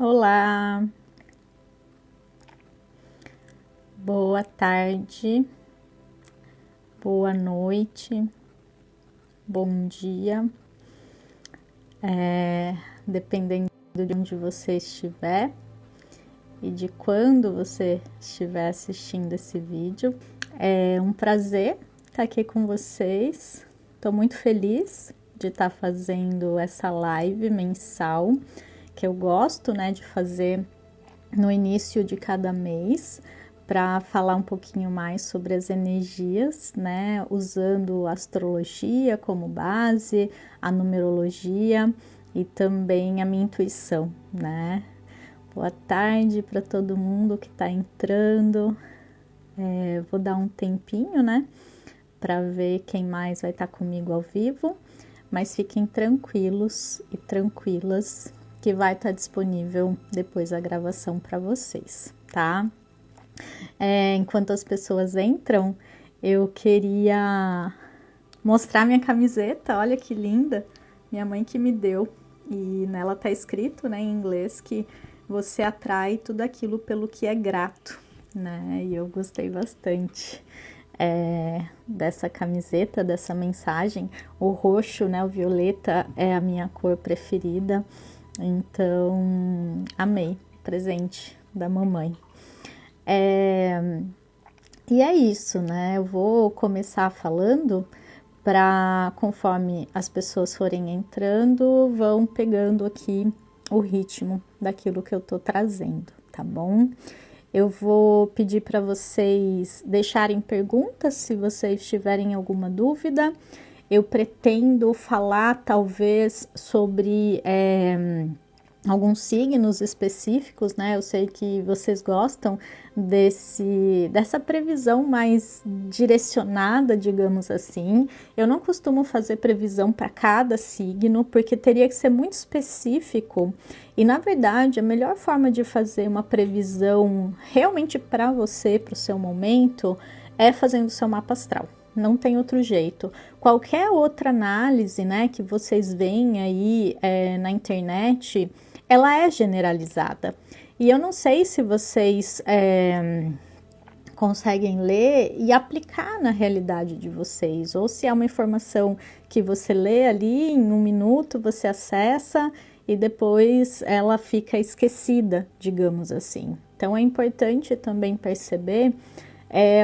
Olá, boa tarde, boa noite, bom dia, dependendo de onde você estiver e de quando você estiver assistindo esse vídeo. É um prazer estar aqui com vocês, estou muito feliz de estar fazendo essa live mensal que eu gosto, né, de fazer no início de cada mês, para falar um pouquinho mais sobre as energias, né, usando a astrologia como base, a numerologia e também a minha intuição, né. Boa tarde para todo mundo que está entrando. Vou dar um tempinho, né, para ver quem mais vai estar comigo ao vivo, mas fiquem tranquilos e tranquilas que vai estar disponível depois a gravação para vocês, tá? Enquanto as pessoas entram, eu queria mostrar minha camiseta, olha que linda, minha mãe que me deu, e nela tá escrito, né, em inglês, que você atrai tudo aquilo pelo que é grato, né, e eu gostei bastante dessa camiseta, dessa mensagem. O roxo, né, o violeta é a minha cor preferida, então amei, presente da mamãe. E é isso, né? Eu vou começar falando para, conforme as pessoas forem entrando, vão pegando aqui o ritmo daquilo que eu tô trazendo, tá bom? Eu vou pedir para vocês deixarem perguntas se vocês tiverem alguma dúvida. Eu pretendo falar talvez sobre alguns signos específicos, né? Eu sei que vocês gostam dessa previsão mais direcionada, digamos assim. Eu não costumo fazer previsão para cada signo, porque teria que ser muito específico. E na verdade, a melhor forma de fazer uma previsão realmente para você, para o seu momento, é fazendo o seu mapa astral. Não tem outro jeito. Qualquer outra análise, né, que vocês veem aí na internet, ela é generalizada. E eu não sei se vocês conseguem ler e aplicar na realidade de vocês, ou se é uma informação que você lê ali em um minuto, você acessa e depois ela fica esquecida, digamos assim. Então é importante também perceber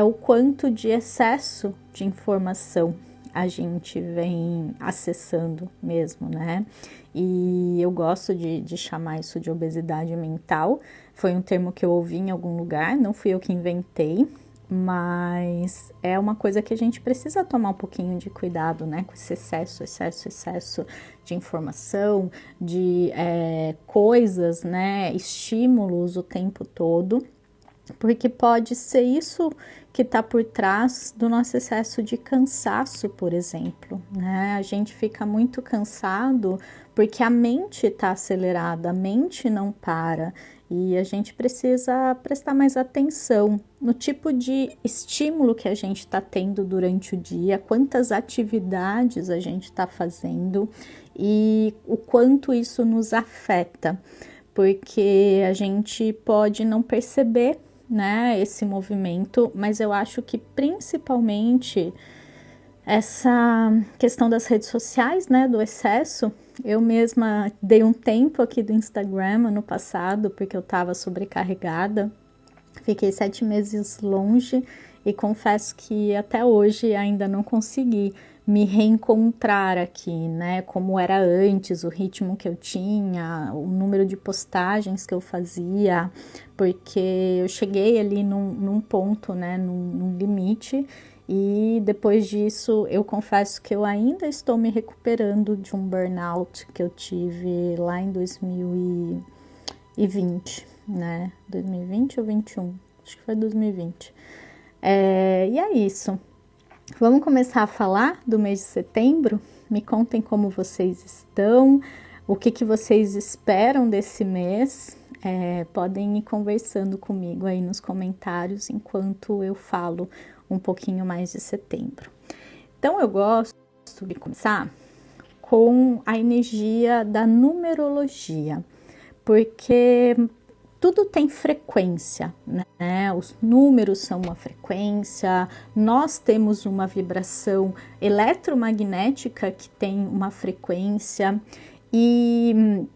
o quanto de excesso de informação a gente vem acessando mesmo, né? E eu gosto de chamar isso de obesidade mental. Foi um termo que eu ouvi em algum lugar, não fui eu que inventei, mas é uma coisa que a gente precisa tomar um pouquinho de cuidado, né? Com esse excesso de informação, de coisas, né? Estímulos o tempo todo. Porque pode ser isso que está por trás do nosso excesso de cansaço, por exemplo, né? A gente fica muito cansado porque a mente está acelerada, a mente não para e a gente precisa prestar mais atenção no tipo de estímulo que a gente está tendo durante o dia, quantas atividades a gente está fazendo e o quanto isso nos afeta, porque a gente pode não perceber, né, esse movimento, mas eu acho que principalmente essa questão das redes sociais, né, do excesso. Eu mesma dei um tempo aqui do Instagram ano passado, porque eu estava sobrecarregada, fiquei 7 meses longe e confesso que até hoje ainda não consegui me reencontrar aqui, né, como era antes, o ritmo que eu tinha, o número de postagens que eu fazia, porque eu cheguei ali num ponto, né, num limite, e depois disso eu confesso que eu ainda estou me recuperando de um burnout que eu tive lá em 2020, né, 2020 ou 21, acho que foi 2020, e é isso. Vamos começar a falar do mês de setembro? Me contem como vocês estão, o que vocês esperam desse mês. Podem ir conversando comigo aí nos comentários enquanto eu falo um pouquinho mais de setembro. Então, eu gosto de começar com a energia da numerologia, porque tudo tem frequência, né? Os números são uma frequência, nós temos uma vibração eletromagnética que tem uma frequência, e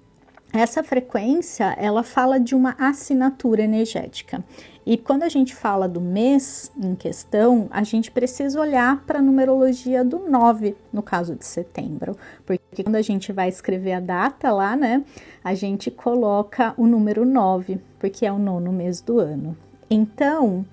essa frequência, ela fala de uma assinatura energética. E quando a gente fala do mês em questão, a gente precisa olhar para a numerologia do 9, no caso de setembro. Porque quando a gente vai escrever a data lá, né, a gente coloca o número 9, porque é o 9º mês do ano. Então,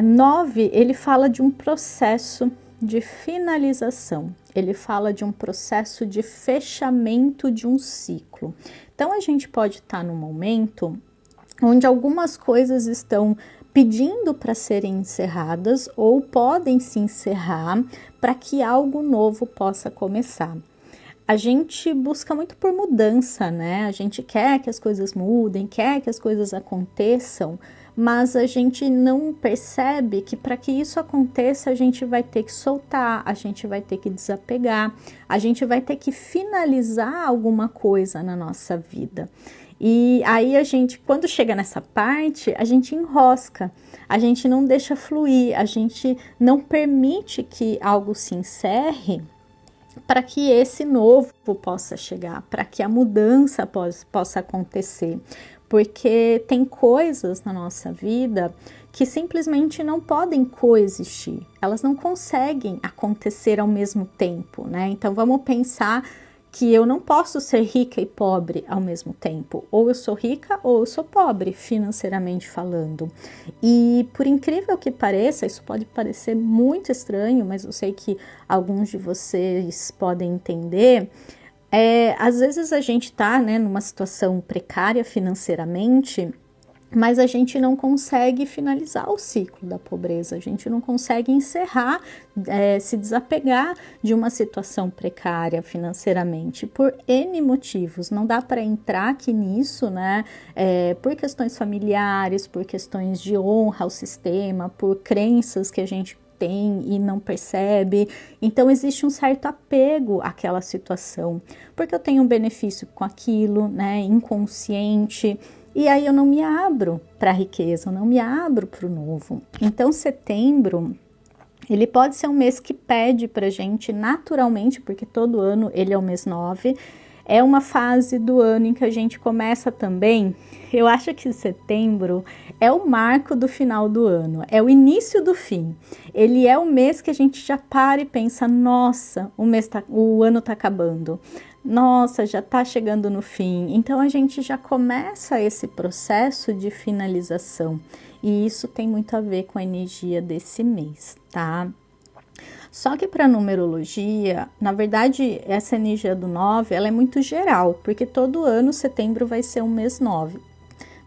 9, ele fala de um processo de finalização. Ele fala de um processo de fechamento de um ciclo. Então, a gente pode estar num momento onde algumas coisas estão pedindo para serem encerradas ou podem se encerrar para que algo novo possa começar. A gente busca muito por mudança, né? A gente quer que as coisas mudem, quer que as coisas aconteçam, mas a gente não percebe que para que isso aconteça a gente vai ter que soltar, a gente vai ter que desapegar, a gente vai ter que finalizar alguma coisa na nossa vida. E aí a gente, quando chega nessa parte, a gente enrosca, a gente não deixa fluir, a gente não permite que algo se encerre para que esse novo possa chegar, para que a mudança possa acontecer. Porque tem coisas na nossa vida que simplesmente não podem coexistir, elas não conseguem acontecer ao mesmo tempo, né? Então vamos pensar que eu não posso ser rica e pobre ao mesmo tempo. Ou eu sou rica ou eu sou pobre, financeiramente falando. E por incrível que pareça, isso pode parecer muito estranho, mas eu sei que alguns de vocês podem entender. Às vezes a gente está, né, numa situação precária financeiramente, mas a gente não consegue finalizar o ciclo da pobreza, a gente não consegue encerrar, se desapegar de uma situação precária financeiramente, por N motivos. Não dá para entrar aqui nisso, né? Por questões familiares, por questões de honra ao sistema, por crenças que a gente tem e não percebe. Então existe um certo apego àquela situação, porque eu tenho um benefício com aquilo, né, inconsciente, e aí eu não me abro para a riqueza, eu não me abro para o novo. Então setembro, ele pode ser um mês que pede para a gente naturalmente, porque todo ano ele é o mês 9, é uma fase do ano em que a gente começa também. Eu acho que setembro é o marco do final do ano, é o início do fim. Ele é o mês que a gente já para e pensa, nossa, o ano tá acabando. Nossa, já tá chegando no fim. Então a gente já começa esse processo de finalização. E isso tem muito a ver com a energia desse mês, tá? Só que para numerologia, na verdade, essa energia do 9, ela é muito geral, porque todo ano setembro vai ser um mês 9.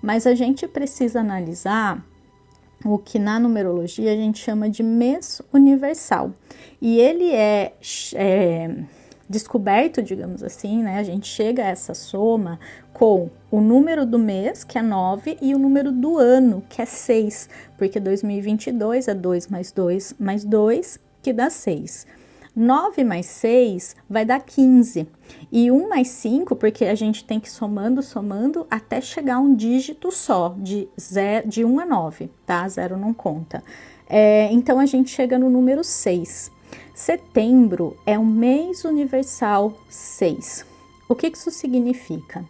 Mas a gente precisa analisar o que na numerologia a gente chama de mês universal. E ele é descoberto, digamos assim, né? A gente chega a essa soma com o número do mês, que é 9, e o número do ano, que é 6, porque 2022 é 2 mais 2 mais 2, que dá 6. 9 mais 6 vai dar 15. E 1 mais 5, porque a gente tem que ir somando até chegar a um dígito só, de 1 a 9, tá? 0 não conta. Então a gente chega no número 6. Setembro é um mês universal 6. O que isso significa?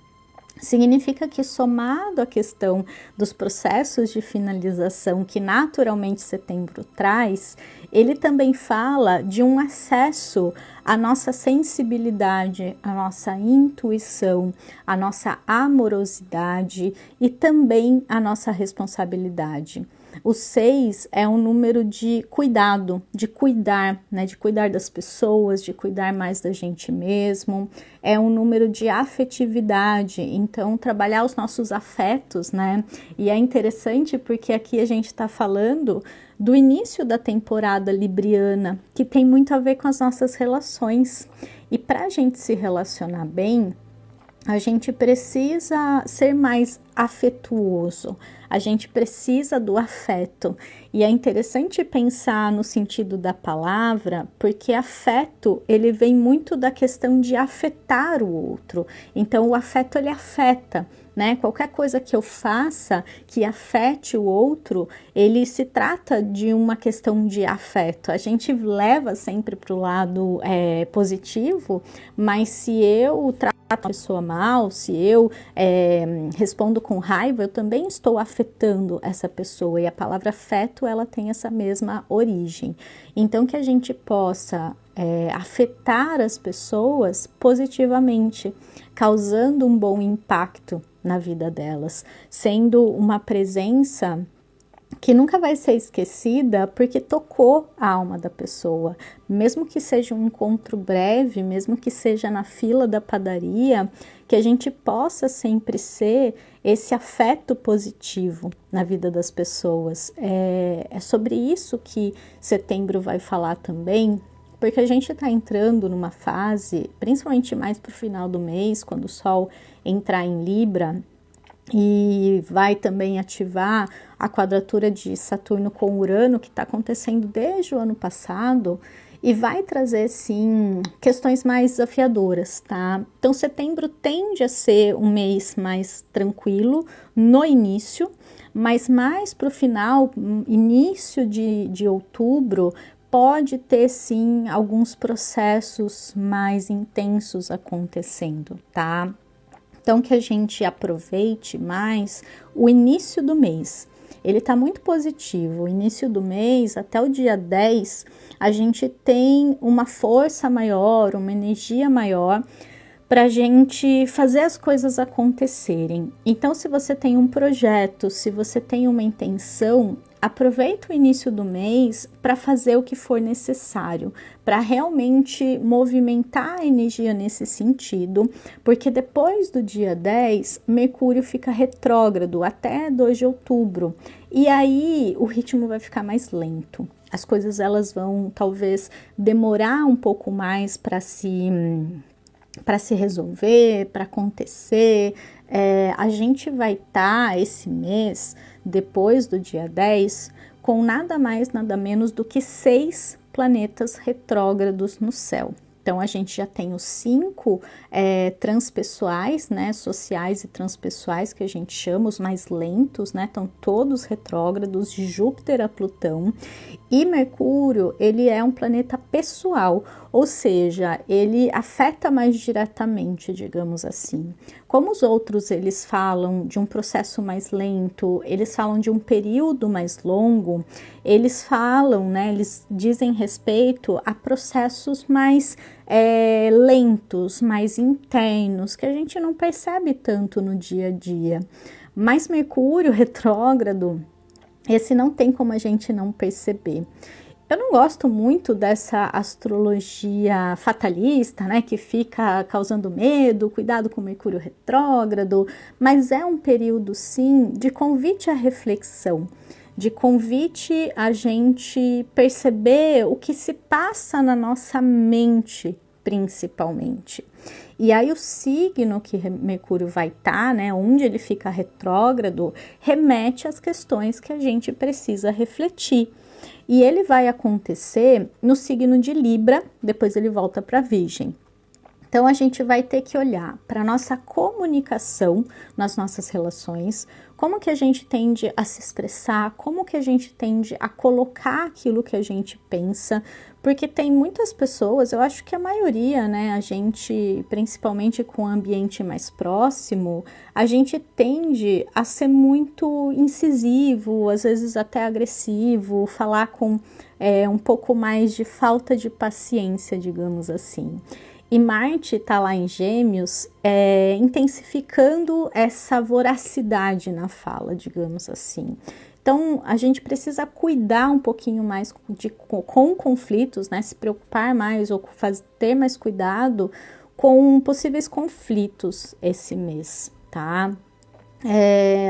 Significa que, somado à questão dos processos de finalização que naturalmente setembro traz, ele também fala de um acesso à nossa sensibilidade, à nossa intuição, à nossa amorosidade e também à nossa responsabilidade. O 6 é um número de cuidado, de cuidar, né? De cuidar das pessoas, de cuidar mais da gente mesmo. É um número de afetividade, então trabalhar os nossos afetos, né? E é interessante porque aqui a gente está falando do início da temporada libriana, que tem muito a ver com as nossas relações. E para a gente se relacionar bem, a gente precisa ser mais afetuoso, a gente precisa do afeto. E é interessante pensar no sentido da palavra, porque afeto, ele vem muito da questão de afetar o outro. Então, o afeto, ele afeta, né? Qualquer coisa que eu faça que afete o outro, ele se trata de uma questão de afeto. A gente leva sempre para o lado positivo, mas se eu trato a pessoa mal, se eu respondo com raiva, eu também estou afetando essa pessoa, e a palavra afeto, ela tem essa mesma origem. Então, que a gente possa afetar as pessoas positivamente, causando um bom impacto na vida delas, sendo uma presença que nunca vai ser esquecida porque tocou a alma da pessoa, mesmo que seja um encontro breve, mesmo que seja na fila da padaria, que a gente possa sempre ser esse afeto positivo na vida das pessoas. É sobre isso que setembro vai falar também, porque a gente está entrando numa fase, principalmente mais para o final do mês, quando o Sol entrar em Libra, e vai também ativar a quadratura de Saturno com Urano, que está acontecendo desde o ano passado, e vai trazer, sim, questões mais desafiadoras, tá? Então, setembro tende a ser um mês mais tranquilo no início, mas mais para o final, início de outubro, pode ter, sim, alguns processos mais intensos acontecendo, tá? Então, que a gente aproveite mais o início do mês. Ele está muito positivo. O início do mês, até o dia 10, a gente tem uma força maior, uma energia maior para a gente fazer as coisas acontecerem. Então, se você tem um projeto, se você tem uma intenção, aproveita o início do mês para fazer o que for necessário, para realmente movimentar a energia nesse sentido, porque depois do dia 10, Mercúrio fica retrógrado até 2 de outubro, e aí o ritmo vai ficar mais lento. As coisas elas vão talvez demorar um pouco mais para se resolver, para acontecer. A gente vai estar esse mês, depois do dia 10, com nada mais, nada menos do que 6 planetas retrógrados no céu. Então, a gente já tem os 5 transpessoais, né, sociais e transpessoais, que a gente chama, os mais lentos, né, estão todos retrógrados, de Júpiter a Plutão. E Mercúrio, ele é um planeta pessoal, ou seja, ele afeta mais diretamente, digamos assim. Como os outros, eles falam de um processo mais lento, eles falam de um período mais longo, eles falam, né, eles dizem respeito a processos mais lentos, mais internos, que a gente não percebe tanto no dia a dia. Mas Mercúrio retrógrado, esse não tem como a gente não perceber. Eu não gosto muito dessa astrologia fatalista, né, que fica causando medo, cuidado com Mercúrio retrógrado, mas é um período, sim, de convite à reflexão, de convite a gente perceber o que se passa na nossa mente, principalmente. E aí o signo que Mercúrio vai estar, né, onde ele fica retrógrado, remete às questões que a gente precisa refletir. E ele vai acontecer no signo de Libra, depois ele volta para Virgem. Então, a gente vai ter que olhar para a nossa comunicação nas nossas relações, como que a gente tende a se expressar, como que a gente tende a colocar aquilo que a gente pensa, porque tem muitas pessoas, eu acho que a maioria, né, a gente, principalmente com o ambiente mais próximo, a gente tende a ser muito incisivo, às vezes até agressivo, falar com um pouco mais de falta de paciência, digamos assim. E Marte está lá em Gêmeos, intensificando essa voracidade na fala, digamos assim. Então, a gente precisa cuidar um pouquinho mais com conflitos, né? Se preocupar mais ou ter mais cuidado com possíveis conflitos esse mês, tá?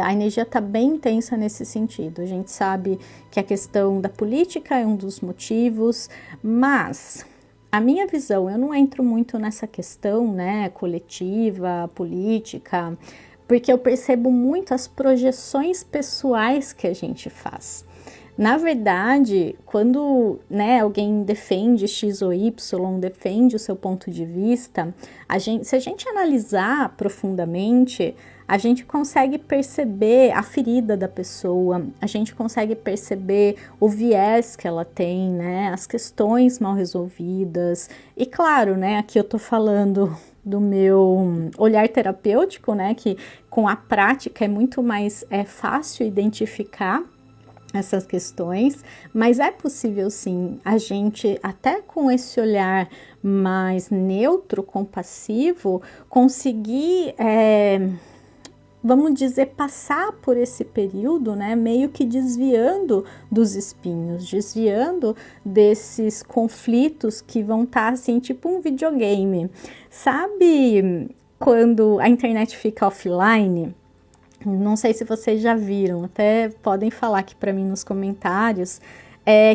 A energia está bem intensa nesse sentido. A gente sabe que a questão da política é um dos motivos, mas a minha visão, eu não entro muito nessa questão, né, coletiva, política, porque eu percebo muito as projeções pessoais que a gente faz. Na verdade, quando, né, alguém defende X ou Y, defende o seu ponto de vista, se a gente analisar profundamente, a gente consegue perceber a ferida da pessoa, a gente consegue perceber o viés que ela tem, né, as questões mal resolvidas. E claro, né, aqui eu tô falando do meu olhar terapêutico, né, que com a prática é muito mais fácil identificar essas questões, mas é possível sim a gente, até com esse olhar mais neutro, compassivo, conseguir, vamos dizer, passar por esse período, né, meio que desviando dos espinhos, desviando desses conflitos que vão estar assim, tipo um videogame. Sabe quando a internet fica offline? Não sei se vocês já viram, até podem falar aqui para mim nos comentários,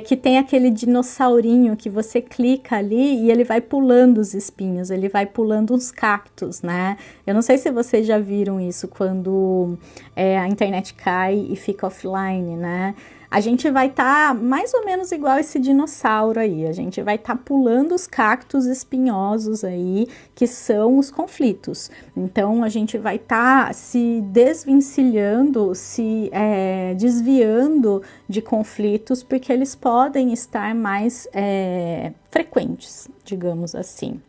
que tem aquele dinossaurinho que você clica ali e ele vai pulando os espinhos, ele vai pulando uns cactos, né? Eu não sei se vocês já viram isso quando a internet cai e fica offline, né? A gente vai estar mais ou menos igual esse dinossauro aí, a gente vai estar pulando os cactos espinhosos aí, que são os conflitos. Então, a gente vai estar se desvencilhando, se desviando de conflitos, porque eles podem estar mais frequentes, digamos assim.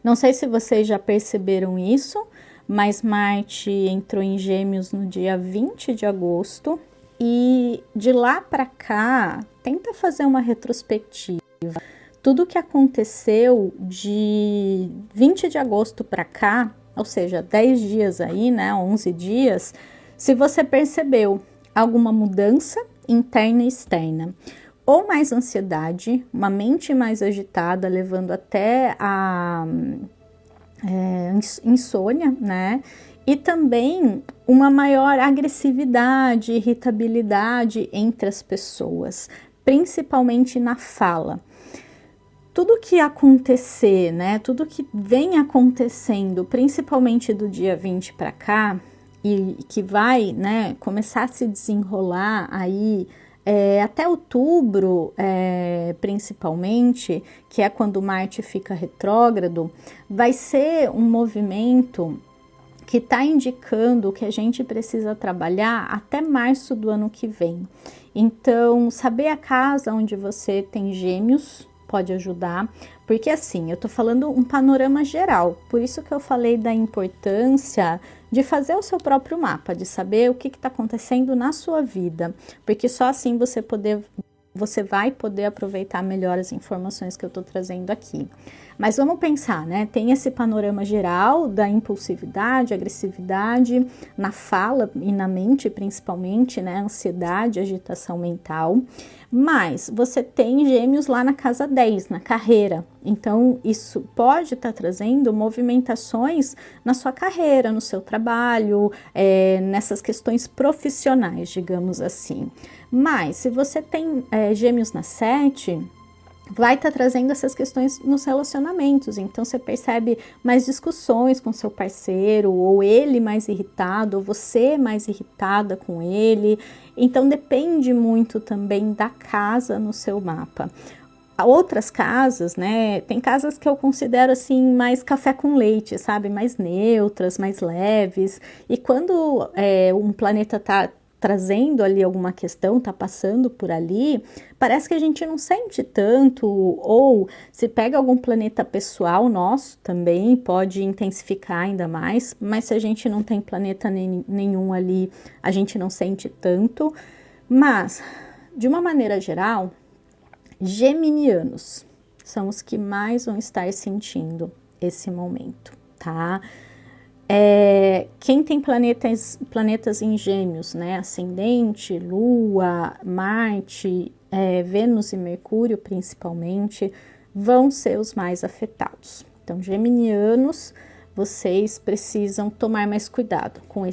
Não sei se vocês já perceberam isso, mas Marte entrou em Gêmeos no dia 20 de agosto, e de lá para cá, tenta fazer uma retrospectiva. Tudo o que aconteceu de 20 de agosto para cá, ou seja, 10 dias aí, né, 11 dias, se você percebeu alguma mudança interna e externa, ou mais ansiedade, uma mente mais agitada, levando até a insônia, né? E também uma maior agressividade, irritabilidade entre as pessoas, principalmente na fala. Tudo que acontecer, né? Tudo que vem acontecendo, principalmente do dia 20 para cá, e que vai, né, começar a se desenrolar aí até outubro, principalmente, que é quando Marte fica retrógrado, vai ser um movimento que está indicando que a gente precisa trabalhar até março do ano que vem. Então, saber a casa onde você tem Gêmeos pode ajudar, porque assim, eu tô falando um panorama geral, por isso que eu falei da importância de fazer o seu próprio mapa, de saber o que está acontecendo na sua vida, porque só assim você vai poder aproveitar melhor as informações que eu estou trazendo aqui. Mas vamos pensar, né? Tem esse panorama geral da impulsividade, agressividade na fala e na mente, principalmente, né? Ansiedade, agitação mental. Mas você tem Gêmeos lá na casa 10, na carreira. Então, isso pode estar trazendo movimentações na sua carreira, no seu trabalho, nessas questões profissionais, digamos assim. Mas, se você tem Gêmeos na 7, vai estar trazendo essas questões nos relacionamentos, então você percebe mais discussões com seu parceiro, ou ele mais irritado, ou você mais irritada com ele, então depende muito também da casa no seu mapa. Outras casas, né, tem casas que eu considero assim mais café com leite, sabe, mais neutras, mais leves, e quando um planeta tá trazendo ali alguma questão, tá passando por ali, parece que a gente não sente tanto, ou se pega algum planeta pessoal nosso também, pode intensificar ainda mais, mas se a gente não tem planeta nenhum ali, a gente não sente tanto. Mas, de uma maneira geral, geminianos são os que mais vão estar sentindo esse momento, tá? Quem tem planetas em Gêmeos, né? Ascendente, Lua, Marte, Vênus e Mercúrio, principalmente, vão ser os mais afetados. Então, geminianos, vocês precisam tomar mais cuidado com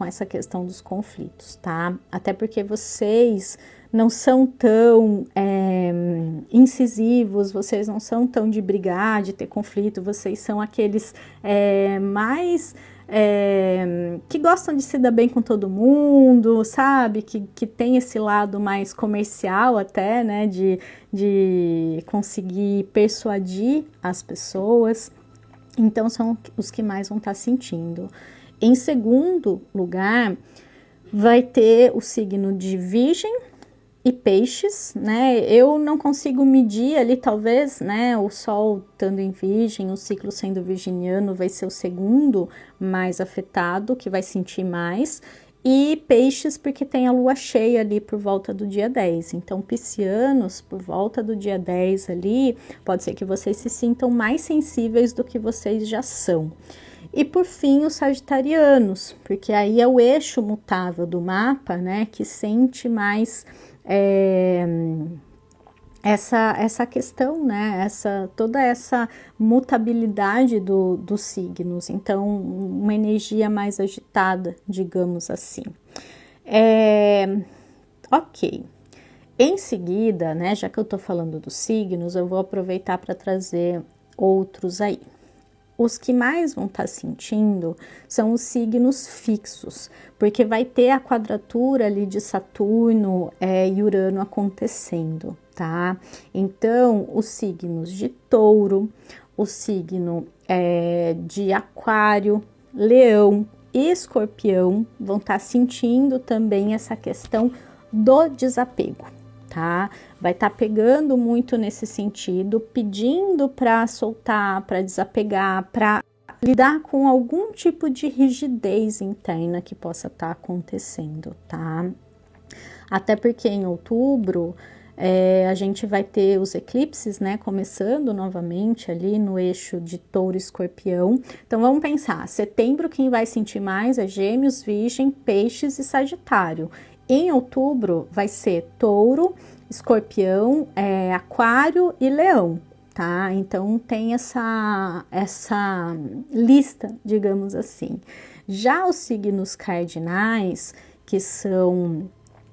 essa questão dos conflitos, tá? Até porque vocês, não são tão incisivos, vocês não são tão de brigar, de ter conflito, vocês são aqueles mais que gostam de se dar bem com todo mundo, sabe? Que tem esse lado mais comercial até, né? De conseguir persuadir as pessoas. Então, são os que mais vão estar sentindo. Em segundo lugar, vai ter o signo de Virgem e Peixes, né? Eu não consigo medir ali, talvez, né? O Sol estando em Virgem, o ciclo sendo virginiano, vai ser o segundo mais afetado, que vai sentir mais. E Peixes, porque tem a lua cheia ali por volta do dia 10. Então, piscianos, por volta do dia 10 ali, pode ser que vocês se sintam mais sensíveis do que vocês já são. E por fim, os sagitarianos, porque aí é o eixo mutável do mapa, né, que sente mais essa questão, né, toda essa mutabilidade dos signos, então uma energia mais agitada, digamos assim. Ok. Em seguida, né, já que eu tô falando dos signos, eu vou aproveitar para trazer outros aí. Os que mais vão estar sentindo são os signos fixos, porque vai ter a quadratura ali de Saturno e Urano acontecendo, tá? Então, os signos de Touro, o signo de Aquário, Leão e Escorpião vão estar sentindo também essa questão do desapego, tá? Vai estar pegando muito nesse sentido, pedindo para soltar, para desapegar, para lidar com algum tipo de rigidez interna que possa estar acontecendo, tá? Até porque em outubro a gente vai ter os eclipses, né? Começando novamente ali no eixo de Touro e Escorpião. Então vamos pensar, setembro quem vai sentir mais é Gêmeos, Virgem, Peixes e Sagitário. Em outubro vai ser Touro, Escorpião, Aquário e Leão, tá? Então tem essa lista, digamos assim. Já os signos cardinais, que são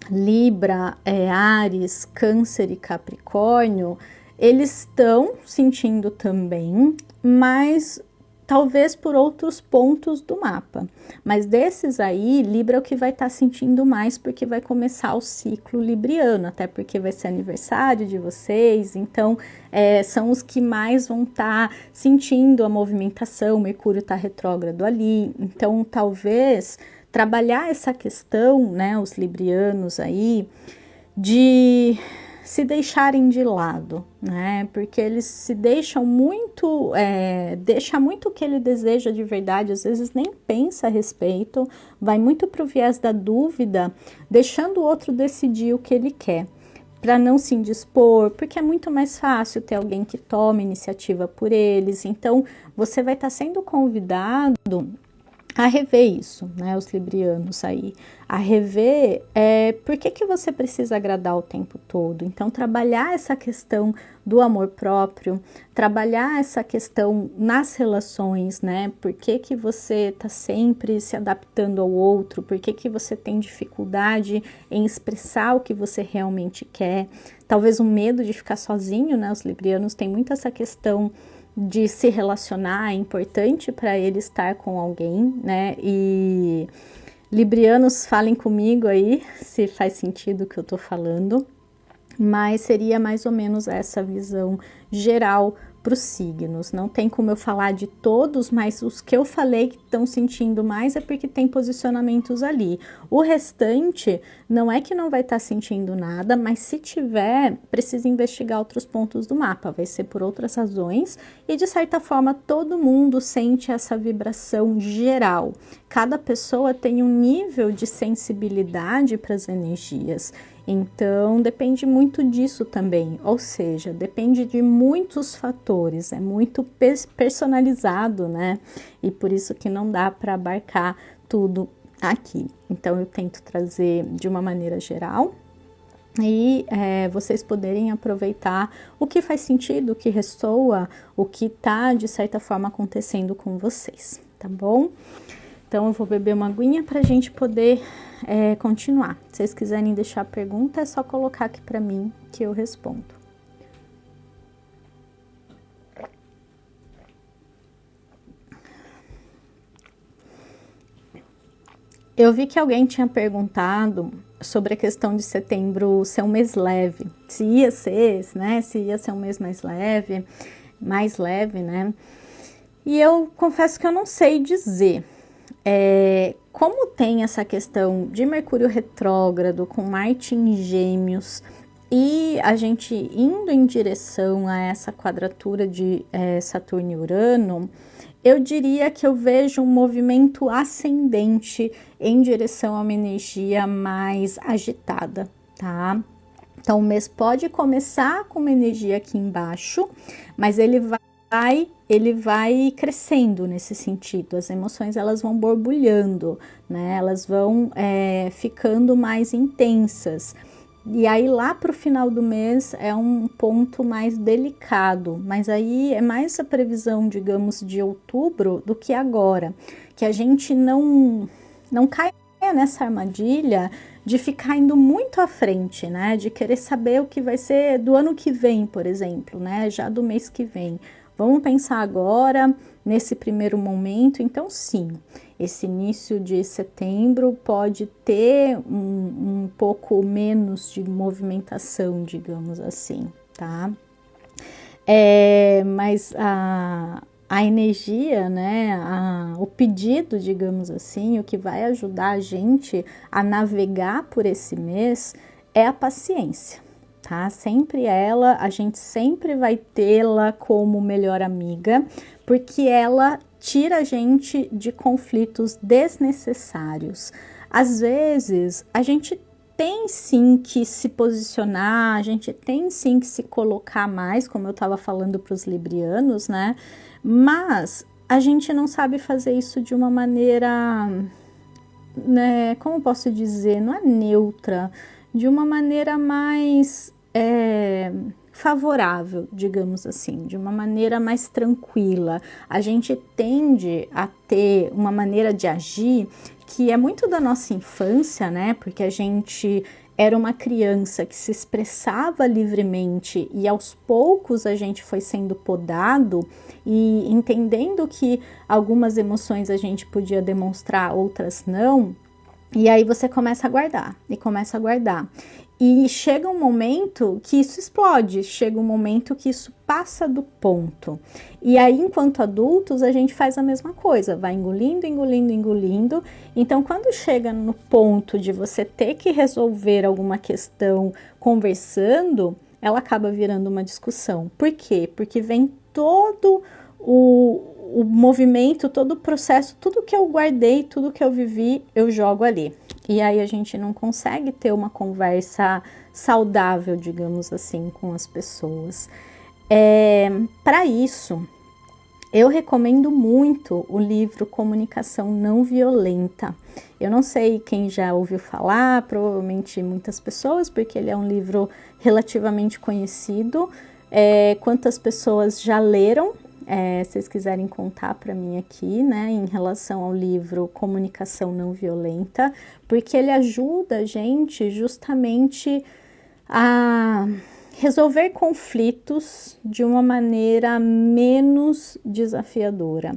Libra, Áries, Câncer e Capricórnio, eles estão sentindo também, mas talvez por outros pontos do mapa. Mas desses aí, Libra é o que vai estar sentindo mais, porque vai começar o ciclo libriano, até porque vai ser aniversário de vocês, então são os que mais vão estar sentindo a movimentação, Mercúrio está retrógrado ali, então talvez trabalhar essa questão, né, os librianos aí, de se deixarem de lado, né? Porque eles se deixam muito, deixa muito o que ele deseja de verdade, às vezes nem pensa a respeito, vai muito para o viés da dúvida, deixando o outro decidir o que ele quer, para não se indispor, porque é muito mais fácil ter alguém que tome iniciativa por eles. Então, você vai estar sendo convidado a rever isso, né, os librianos aí, a rever por que você precisa agradar o tempo todo. Então, trabalhar essa questão do amor próprio, trabalhar essa questão nas relações, né, por que você tá sempre se adaptando ao outro, por que você tem dificuldade em expressar o que você realmente quer, talvez um medo de ficar sozinho, né, os librianos têm muito essa questão de se relacionar, é importante para ele estar com alguém, né? E librianos, falem comigo aí se faz sentido o que eu tô falando, mas seria mais ou menos essa visão geral para os signos. Não tem como eu falar de todos, mas os que eu falei que estão sentindo mais é porque tem posicionamentos ali. O restante não é que não vai estar sentindo nada, mas se tiver, precisa investigar outros pontos do mapa, vai ser por outras razões, e de certa forma todo mundo sente essa vibração geral. Cada pessoa tem um nível de sensibilidade para as energias. Então, depende muito disso também, ou seja, depende de muitos fatores, é muito personalizado, né? E por isso que não dá para abarcar tudo aqui. Então, eu tento trazer de uma maneira geral e vocês poderem aproveitar o que faz sentido, o que ressoa, o que está, de certa forma, acontecendo com vocês, tá bom? Então, eu vou beber uma aguinha para a gente poder continuar. Se vocês quiserem deixar pergunta, é só colocar aqui para mim que eu respondo. Eu vi que alguém tinha perguntado sobre a questão de setembro ser um mês leve, se ia ser, né? Se ia ser um mês mais leve, né? E eu confesso que eu não sei dizer. Como tem essa questão de Mercúrio retrógrado com Marte em Gêmeos e a gente indo em direção a essa quadratura de Saturno e Urano, eu diria que eu vejo um movimento ascendente em direção a uma energia mais agitada, tá? Então o mês pode começar com uma energia aqui embaixo, mas ele vai crescendo nesse sentido, as emoções elas vão borbulhando, né? Elas vão ficando mais intensas. E aí lá para o final do mês é um ponto mais delicado, mas aí é mais a previsão, digamos, de outubro do que agora, que a gente não caia nessa armadilha de ficar indo muito à frente, né? De querer saber o que vai ser do ano que vem, por exemplo, né? Já do mês que vem. Vamos pensar agora, nesse primeiro momento. Então, sim, esse início de setembro pode ter um pouco menos de movimentação, digamos assim, tá? Mas a energia, né, o pedido, digamos assim, o que vai ajudar a gente a navegar por esse mês é a paciência. Tá? Sempre a gente sempre vai tê-la como melhor amiga, porque ela tira a gente de conflitos desnecessários. Às vezes, a gente tem sim que se posicionar, a gente tem sim que se colocar mais, como eu estava falando para os librianos, né? Mas a gente não sabe fazer isso de uma maneira, né? Como posso dizer? Não é neutra, de uma maneira mais favorável, digamos assim, de uma maneira mais tranquila. A gente tende a ter uma maneira de agir que é muito da nossa infância, né? Porque a gente era uma criança que se expressava livremente e aos poucos a gente foi sendo podado e entendendo que algumas emoções a gente podia demonstrar, outras não. E aí você começa a guardar, e começa a guardar. E chega um momento que isso explode, chega um momento que isso passa do ponto. E aí, enquanto adultos, a gente faz a mesma coisa, vai engolindo, engolindo, engolindo. Então, quando chega no ponto de você ter que resolver alguma questão conversando, ela acaba virando uma discussão. Por quê? Porque vem todo o movimento, todo o processo, tudo que eu guardei, tudo que eu vivi, eu jogo ali. E aí a gente não consegue ter uma conversa saudável, digamos assim, com as pessoas. Para isso, eu recomendo muito o livro Comunicação Não Violenta. Eu não sei quem já ouviu falar, provavelmente muitas pessoas, porque ele é um livro relativamente conhecido. Quantas pessoas já leram? Se vocês quiserem contar para mim aqui, né, em relação ao livro Comunicação Não Violenta, porque ele ajuda a gente justamente a resolver conflitos de uma maneira menos desafiadora.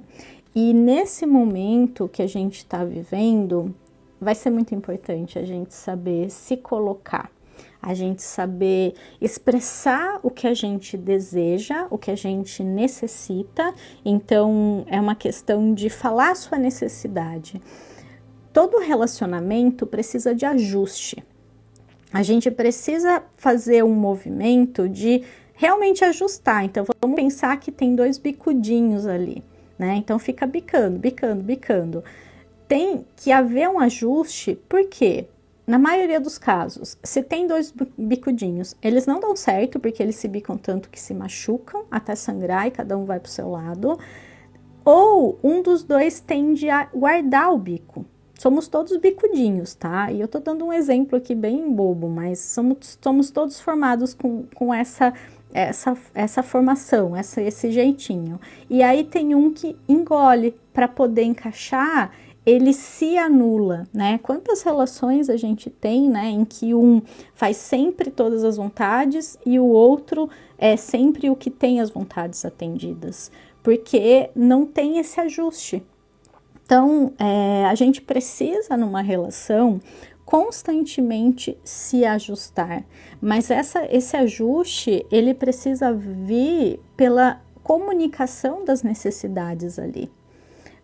E nesse momento que a gente está vivendo, vai ser muito importante a gente saber se colocar, a gente saber expressar o que a gente deseja, o que a gente necessita. Então, é uma questão de falar a sua necessidade. Todo relacionamento precisa de ajuste. A gente precisa fazer um movimento de realmente ajustar. Então, vamos pensar que tem dois bicudinhos ali, né? Então, fica bicando, bicando, bicando. Tem que haver um ajuste, por quê? Na maioria dos casos, se tem dois bicudinhos, eles não dão certo porque eles se bicam tanto que se machucam até sangrar e cada um vai para o seu lado. Ou um dos dois tende a guardar o bico. Somos todos bicudinhos, tá? E eu tô dando um exemplo aqui bem bobo, mas somos todos formados com essa formação, esse jeitinho. E aí tem um que engole para poder encaixar ele se anula, né? Quantas relações a gente tem, né, em que um faz sempre todas as vontades e o outro é sempre o que tem as vontades atendidas, porque não tem esse ajuste. Então, a gente precisa, numa relação, constantemente se ajustar, mas esse ajuste, ele precisa vir pela comunicação das necessidades ali.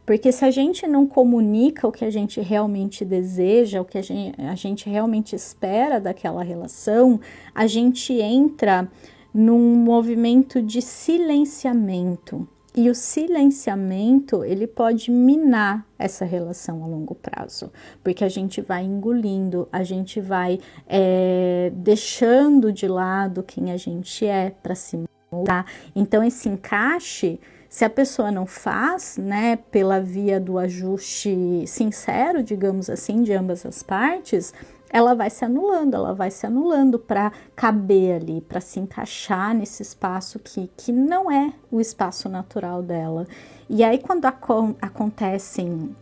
Porque se a gente não comunica o que a gente realmente deseja, o que a gente realmente espera daquela relação, a gente entra num movimento de silenciamento. E o silenciamento, ele pode minar essa relação a longo prazo, porque a gente vai engolindo, a gente vai deixando de lado quem a gente é para se mudar. Então, esse encaixe, se a pessoa não faz, né, pela via do ajuste sincero, digamos assim, de ambas as partes, ela vai se anulando para caber ali, para se encaixar nesse espaço que não é o espaço natural dela. E aí, quando acontecem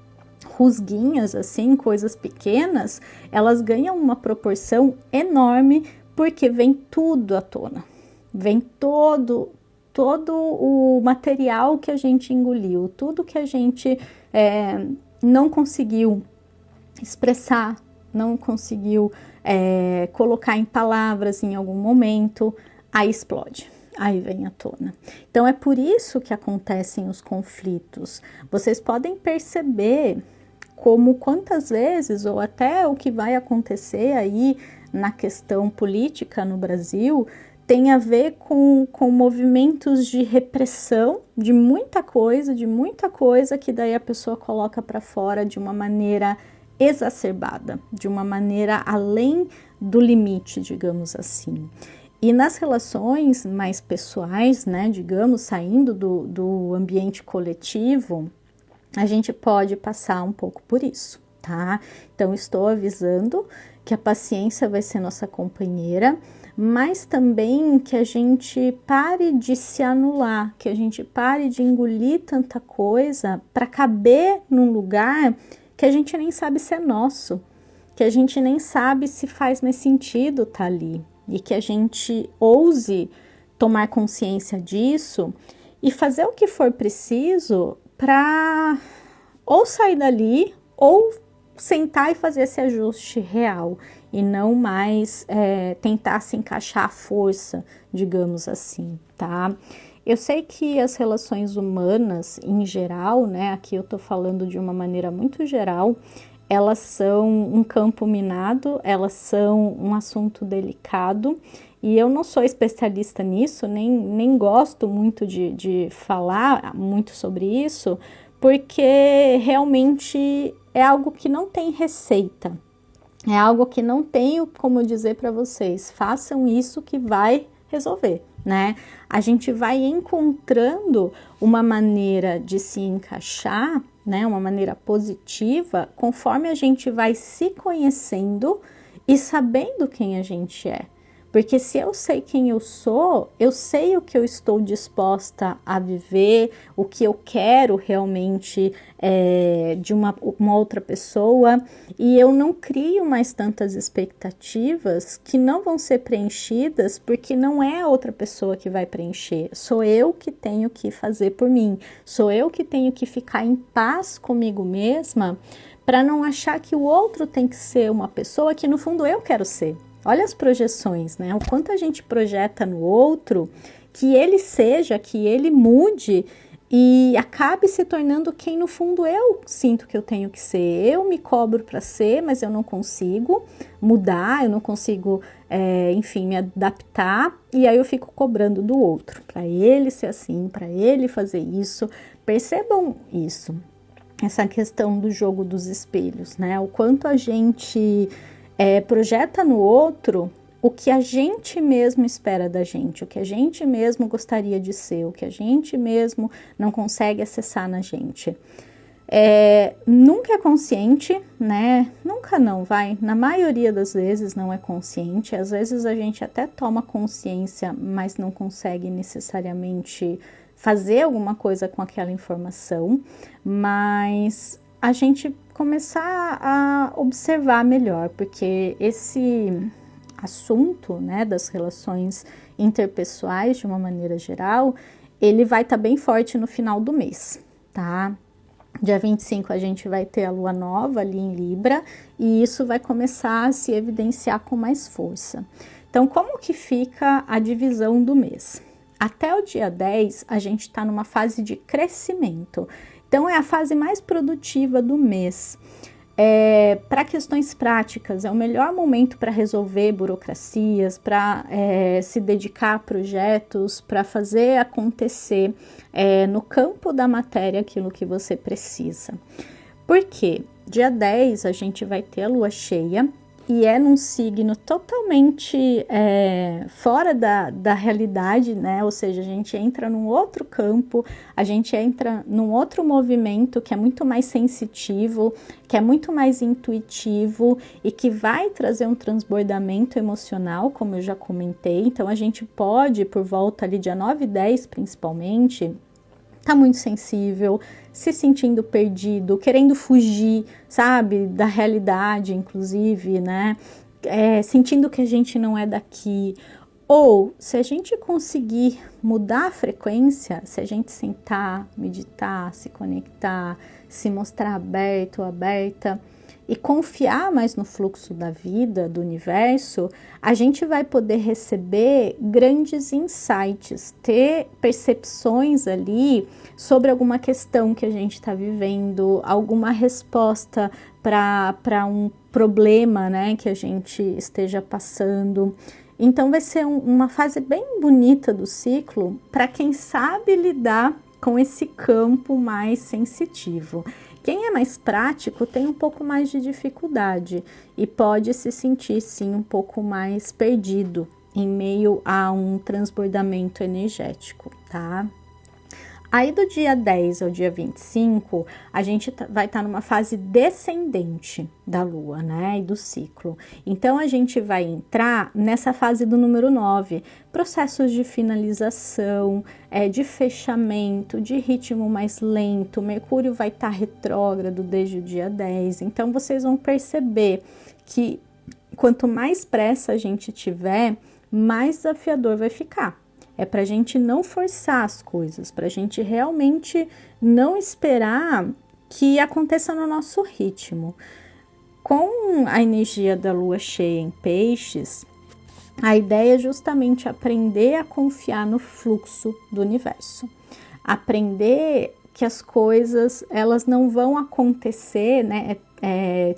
rusguinhas, assim, coisas pequenas, elas ganham uma proporção enorme, porque vem tudo à tona, vem todo o material que a gente engoliu, tudo que a gente não conseguiu expressar, não conseguiu colocar em palavras em algum momento, aí explode, aí vem à tona. Então é por isso que acontecem os conflitos. Vocês podem perceber como quantas vezes, ou até o que vai acontecer aí na questão política no Brasil, tem a ver com movimentos de repressão de muita coisa que daí a pessoa coloca para fora de uma maneira exacerbada, de uma maneira além do limite, digamos assim. E nas relações mais pessoais, né, digamos, saindo do ambiente coletivo, a gente pode passar um pouco por isso, tá? Então, estou avisando que a paciência vai ser nossa companheira, mas também que a gente pare de se anular, que a gente pare de engolir tanta coisa para caber num lugar que a gente nem sabe se é nosso, que a gente nem sabe se faz mais sentido estar ali, e que a gente ouse tomar consciência disso e fazer o que for preciso para ou sair dali ou sentar e fazer esse ajuste real e não mais tentar se encaixar à força, digamos assim, tá? Eu sei que as relações humanas em geral, né, aqui eu tô falando de uma maneira muito geral, elas são um campo minado, elas são um assunto delicado, e eu não sou especialista nisso, nem gosto muito de falar muito sobre isso, porque realmente é algo que não tem receita, é algo que não tenho como dizer para vocês, façam isso que vai resolver, né? A gente vai encontrando uma maneira de se encaixar, né? Uma maneira positiva, conforme a gente vai se conhecendo e sabendo quem a gente é. Porque se eu sei quem eu sou, eu sei o que eu estou disposta a viver, o que eu quero realmente de uma outra pessoa, e eu não crio mais tantas expectativas que não vão ser preenchidas, porque não é a outra pessoa que vai preencher, sou eu que tenho que fazer por mim, sou eu que tenho que ficar em paz comigo mesma, para não achar que o outro tem que ser uma pessoa que no fundo eu quero ser. Olha as projeções, né? O quanto a gente projeta no outro, que ele seja, que ele mude e acabe se tornando quem no fundo eu sinto que eu tenho que ser. Eu me cobro para ser, mas eu não consigo mudar, eu não consigo, enfim, me adaptar. E aí eu fico cobrando do outro, para ele ser assim, para ele fazer isso. Percebam isso, essa questão do jogo dos espelhos, né? O quanto a gente projeta no outro o que a gente mesmo espera da gente, o que a gente mesmo gostaria de ser, o que a gente mesmo não consegue acessar na gente. Nunca é consciente, né? Nunca não, vai. Na maioria das vezes não é consciente. Às vezes a gente até toma consciência, mas não consegue necessariamente fazer alguma coisa com aquela informação. Mas a gente começar a observar melhor, porque esse assunto, né, das relações interpessoais, de uma maneira geral, ele vai estar bem forte no final do mês, tá? Dia 25 a gente vai ter a lua nova ali em Libra e isso vai começar a se evidenciar com mais força. Então, como que fica a divisão do mês? Até o dia 10, a gente está numa fase de crescimento. Então, é a fase mais produtiva do mês. Para questões práticas, é o melhor momento para resolver burocracias, para se dedicar a projetos, para fazer acontecer no campo da matéria aquilo que você precisa. Por quê? Dia 10 a gente vai ter a lua cheia e é num signo totalmente fora da realidade, né? Ou seja, a gente entra num outro campo, a gente entra num outro movimento que é muito mais sensitivo, que é muito mais intuitivo e que vai trazer um transbordamento emocional, como eu já comentei. Então, a gente pode, por volta ali dia 9 e 10 principalmente, tá muito sensível, se sentindo perdido, querendo fugir, sabe, da realidade, inclusive, né? Sentindo que a gente não é daqui. Ou, se a gente conseguir mudar a frequência, se a gente sentar, meditar, se conectar, se mostrar aberto ou aberta e confiar mais no fluxo da vida, do universo, a gente vai poder receber grandes insights, ter percepções ali sobre alguma questão que a gente está vivendo, alguma resposta para um problema, né, que a gente esteja passando. Então vai ser uma fase bem bonita do ciclo para quem sabe lidar com esse campo mais sensitivo. Quem é mais prático tem um pouco mais de dificuldade e pode se sentir sim um pouco mais perdido em meio a um transbordamento energético, tá? Aí do dia 10 ao dia 25, a gente vai estar numa fase descendente da lua, né, e do ciclo. Então, a gente vai entrar nessa fase do número 9, processos de finalização, de fechamento, de ritmo mais lento. Mercúrio vai estar retrógrado desde o dia 10. Então, vocês vão perceber que quanto mais pressa a gente tiver, mais desafiador vai ficar. É para a gente não forçar as coisas, para a gente realmente não esperar que aconteça no nosso ritmo. Com a energia da lua cheia em peixes, a ideia é justamente aprender a confiar no fluxo do universo. Aprender que as coisas, elas não vão acontecer, né?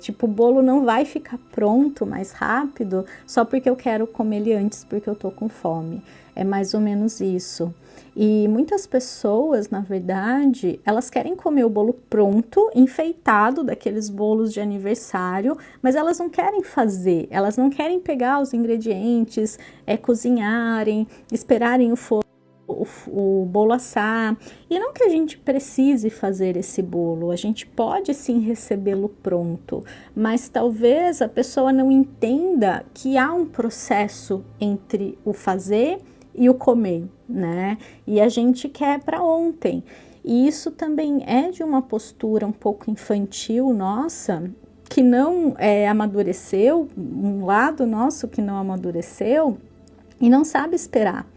Tipo, o bolo não vai ficar pronto mais rápido só porque eu quero comer ele antes, porque eu tô com fome. É mais ou menos isso. E muitas pessoas, na verdade, elas querem comer o bolo pronto, enfeitado, daqueles bolos de aniversário, mas elas não querem fazer, elas não querem pegar os ingredientes, cozinharem, esperarem o bolo assar. E não que a gente precise fazer esse bolo, a gente pode sim recebê-lo pronto, mas talvez a pessoa não entenda que há um processo entre o fazer e o comer, né? E a gente quer para ontem. E isso também é de uma postura um pouco infantil nossa, que não amadureceu, um lado nosso que não amadureceu e não sabe esperar.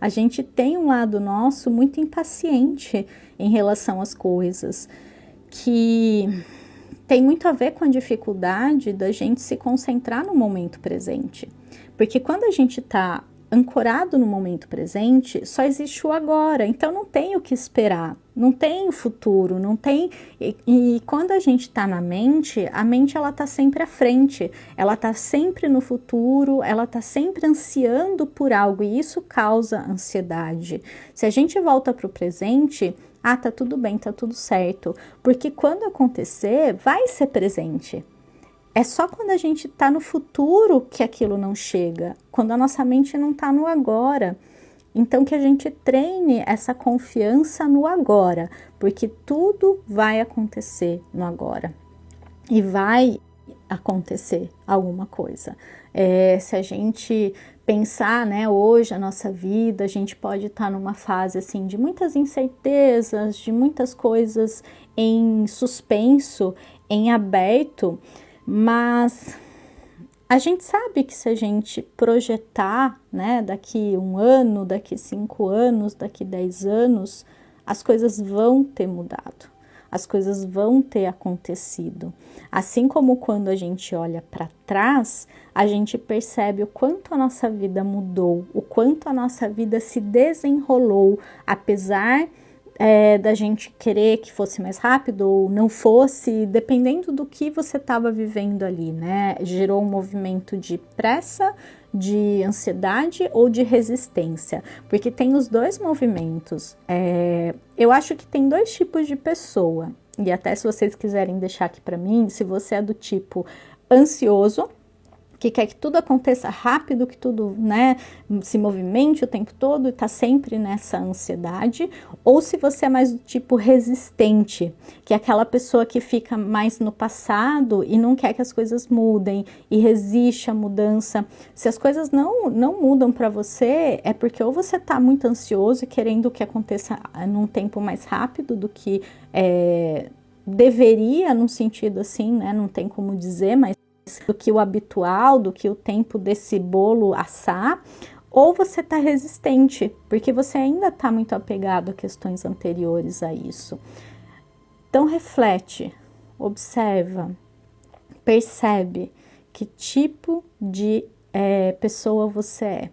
A gente tem um lado nosso muito impaciente em relação às coisas, que tem muito a ver com a dificuldade da gente se concentrar no momento presente. Porque quando a gente está ancorado no momento presente, só existe o agora, então não tem o que esperar, não tem o futuro, não tem... E quando a gente está na mente, a mente ela está sempre à frente, ela está sempre no futuro, ela está sempre ansiando por algo e isso causa ansiedade. Se a gente volta para o presente, tá tudo bem, tá tudo certo, porque quando acontecer, vai ser presente. É só quando a gente está no futuro que aquilo não chega, quando a nossa mente não está no agora. Então, que a gente treine essa confiança no agora, porque tudo vai acontecer no agora. E vai acontecer alguma coisa. Se a gente pensar, né, hoje a nossa vida, a gente pode estar numa fase assim de muitas incertezas, de muitas coisas em suspenso, em aberto, mas a gente sabe que se a gente projetar, né, daqui 1 ano, daqui 5 anos, daqui 10 anos, as coisas vão ter mudado, as coisas vão ter acontecido. Assim como quando a gente olha para trás, a gente percebe o quanto a nossa vida mudou, o quanto a nossa vida se desenrolou, apesar da gente querer que fosse mais rápido ou não fosse, dependendo do que você estava vivendo ali, né? Gerou um movimento de pressa, de ansiedade ou de resistência, porque tem os dois movimentos. Eu acho que tem 2 tipos de pessoa, e até se vocês quiserem deixar aqui para mim, se você é do tipo ansioso, que quer que tudo aconteça rápido, que tudo, né, se movimente o tempo todo e tá sempre nessa ansiedade, ou se você é mais do tipo resistente, que é aquela pessoa que fica mais no passado e não quer que as coisas mudem e resiste à mudança. Se as coisas não mudam para você, é porque ou você tá muito ansioso e querendo que aconteça num tempo mais rápido do que deveria, num sentido assim, né, não tem como dizer, mas do que o habitual, do que o tempo desse bolo assar, ou você está resistente, porque você ainda está muito apegado a questões anteriores a isso. Então reflete, observa, percebe que tipo de pessoa você é.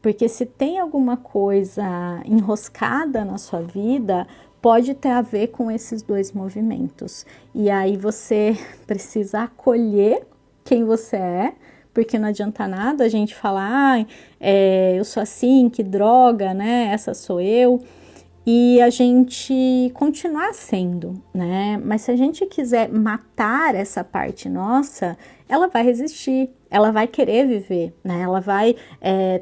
Porque se tem alguma coisa enroscada na sua vida, pode ter a ver com esses 2 movimentos. E aí você precisa acolher quem você é, porque não adianta nada a gente falar, eu sou assim, que droga, né? Essa sou eu. E a gente continuar sendo, né? Mas se a gente quiser matar essa parte nossa, ela vai resistir, ela vai querer viver, né? Ela vai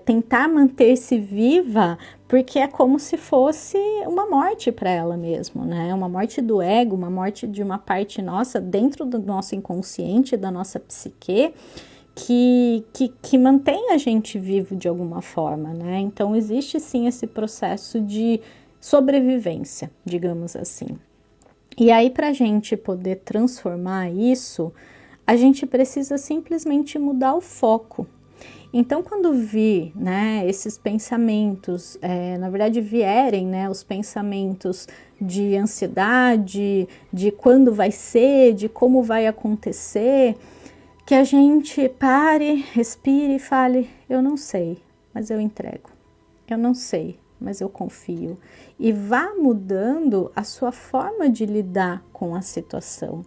tentar manter-se viva, porque é como se fosse uma morte para ela mesmo, né? Uma morte do ego, uma morte de uma parte nossa dentro do nosso inconsciente, da nossa psique, que mantém a gente vivo de alguma forma, né? Então existe sim esse processo de sobrevivência, digamos assim. E aí, para a gente poder transformar isso, a gente precisa simplesmente mudar o foco. Então, quando vir, né, esses pensamentos, na verdade vierem, né, os pensamentos de ansiedade, de quando vai ser, de como vai acontecer, que a gente pare, respire e fale, eu não sei, mas eu entrego. Eu não sei, mas eu confio. E vá mudando a sua forma de lidar com a situação.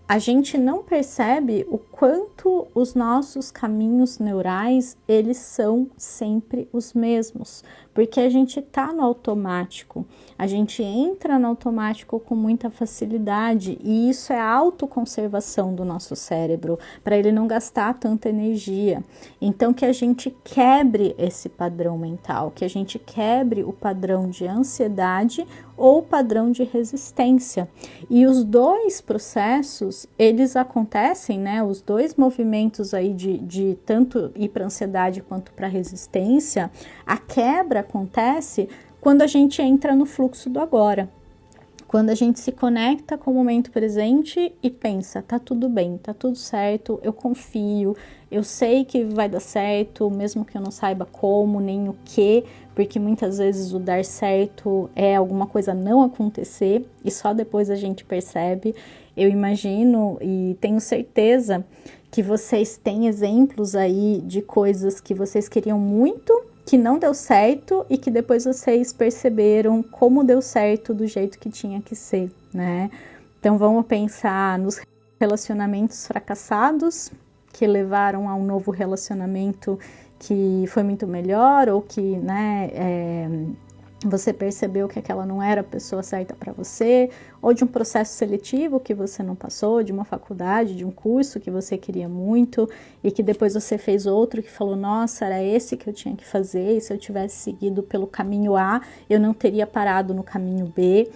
A gente não percebe o quanto os nossos caminhos neurais, eles são sempre os mesmos, porque a gente tá no automático, a gente entra no automático com muita facilidade e isso é a autoconservação do nosso cérebro, para ele não gastar tanta energia. Então que a gente quebre esse padrão mental, que a gente quebre o padrão de ansiedade ou padrão de resistência. E os 2 processos, eles acontecem, né? Os 2 movimentos aí de tanto ir para ansiedade quanto para resistência, a quebra acontece quando a gente entra no fluxo do agora. Quando a gente se conecta com o momento presente e pensa, tá tudo bem, tá tudo certo, eu confio, eu sei que vai dar certo, mesmo que eu não saiba como, nem o que, porque muitas vezes o dar certo é alguma coisa não acontecer e só depois a gente percebe. Eu imagino e tenho certeza que vocês têm exemplos aí de coisas que vocês queriam muito, que não deu certo e que depois vocês perceberam como deu certo do jeito que tinha que ser, né? Então vamos pensar nos relacionamentos fracassados que levaram a um novo relacionamento que foi muito melhor ou que, né, você percebeu que aquela não era a pessoa certa para você, ou de um processo seletivo que você não passou, de uma faculdade, de um curso que você queria muito e que depois você fez outro que falou, nossa, era esse que eu tinha que fazer e se eu tivesse seguido pelo caminho A, eu não teria parado no caminho B.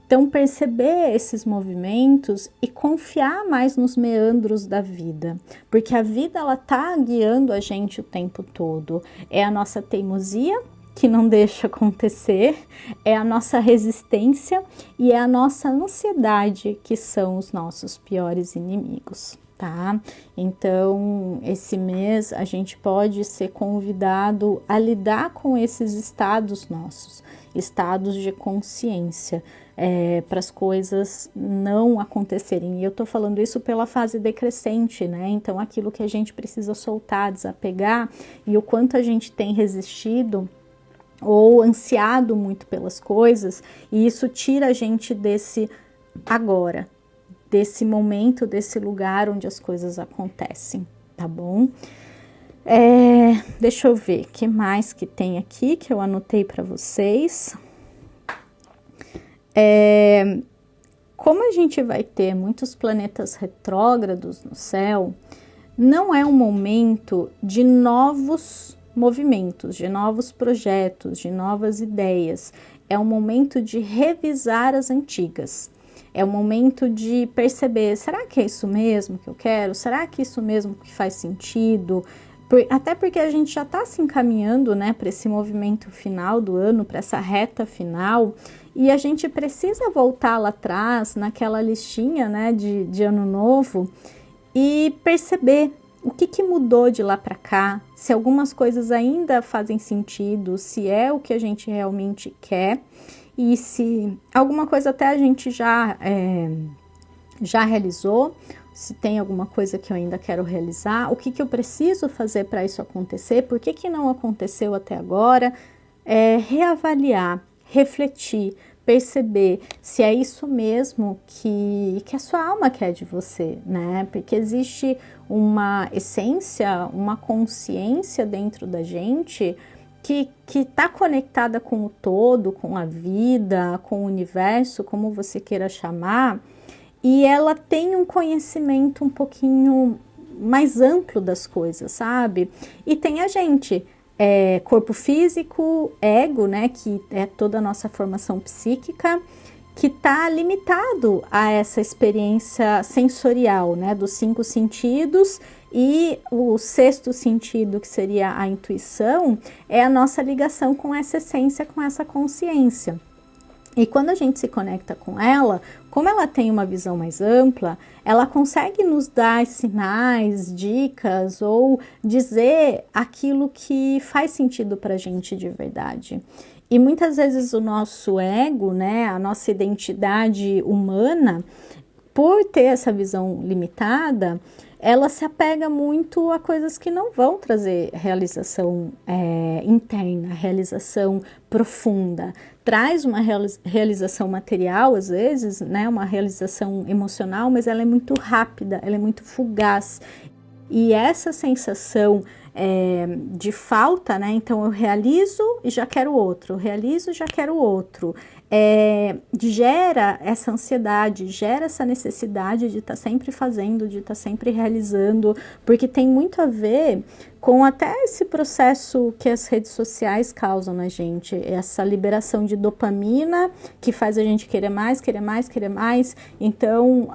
Então, perceber esses movimentos e confiar mais nos meandros da vida, porque a vida ela tá guiando a gente o tempo todo. É a nossa teimosia que não deixa acontecer, é a nossa resistência e é a nossa ansiedade que são os nossos piores inimigos, tá? Então, esse mês a gente pode ser convidado a lidar com esses estados nossos, estados de consciência, para as coisas não acontecerem. E eu tô falando isso pela fase decrescente, né? Então, aquilo que a gente precisa soltar, desapegar, e o quanto a gente tem resistido ou ansiado muito pelas coisas, e isso tira a gente desse agora, desse momento, desse lugar onde as coisas acontecem, tá bom? Deixa eu ver o que mais que tem aqui que eu anotei para vocês. Como a gente vai ter muitos planetas retrógrados no céu, não é um momento de novos movimentos, de novos projetos, de novas ideias. É um momento de revisar as antigas. É um momento de perceber, será que é isso mesmo que eu quero? Será que é isso mesmo que faz sentido? Até porque a gente já está se encaminhando, né, para esse movimento final do ano, para essa reta final, e a gente precisa voltar lá atrás, naquela listinha, né, de ano novo, e perceber o que mudou de lá para cá, se algumas coisas ainda fazem sentido, se é o que a gente realmente quer, e se alguma coisa até a gente já realizou, se tem alguma coisa que eu ainda quero realizar, o que eu preciso fazer para isso acontecer, por que não aconteceu até agora, reavaliar, refletir, perceber se é isso mesmo que a sua alma quer de você, né? Porque existe uma essência, uma consciência dentro da gente que está conectada com o todo, com a vida, com o universo, como você queira chamar, e ela tem um conhecimento um pouquinho mais amplo das coisas, sabe? E tem a gente, corpo físico, ego, né, que é toda a nossa formação psíquica, que está limitado a essa experiência sensorial, né, dos 5 sentidos, e o 6º sentido, que seria a intuição, é a nossa ligação com essa essência, com essa consciência. E quando a gente se conecta com ela, como ela tem uma visão mais ampla, ela consegue nos dar sinais, dicas ou dizer aquilo que faz sentido para a gente de verdade. E muitas vezes o nosso ego, né, a nossa identidade humana, por ter essa visão limitada, ela se apega muito a coisas que não vão trazer realização interna, realização profunda. Traz uma realização material, às vezes, né, uma realização emocional, mas ela é muito rápida, ela é muito fugaz. E essa sensação de falta, né, então eu realizo e já quero outro, eu realizo e já quero outro, gera essa ansiedade, gera essa necessidade de estar sempre fazendo, de estar sempre realizando, porque tem muito a ver com até esse processo que as redes sociais causam na gente, essa liberação de dopamina que faz a gente querer mais, querer mais, querer mais. Então,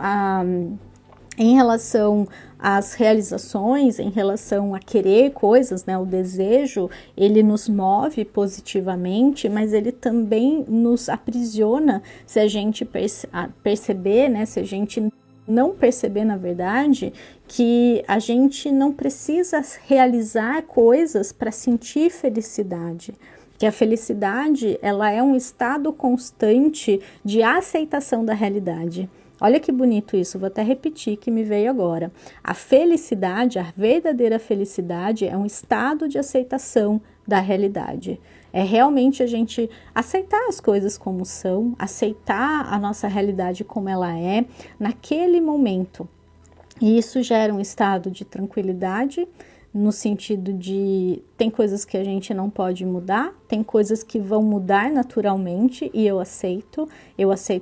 em relação às realizações, em relação a querer coisas, né, o desejo, ele nos move positivamente, mas ele também nos aprisiona se a gente perceber, né, se a gente não perceber, na verdade, que a gente não precisa realizar coisas para sentir felicidade. Que a felicidade, ela é um estado constante de aceitação da realidade. Olha que bonito isso, vou até repetir que me veio agora. A felicidade, a verdadeira felicidade é um estado de aceitação da realidade. É realmente a gente aceitar as coisas como são, aceitar a nossa realidade como ela é naquele momento. E isso gera um estado de tranquilidade, no sentido de tem coisas que a gente não pode mudar, tem coisas que vão mudar naturalmente e eu aceito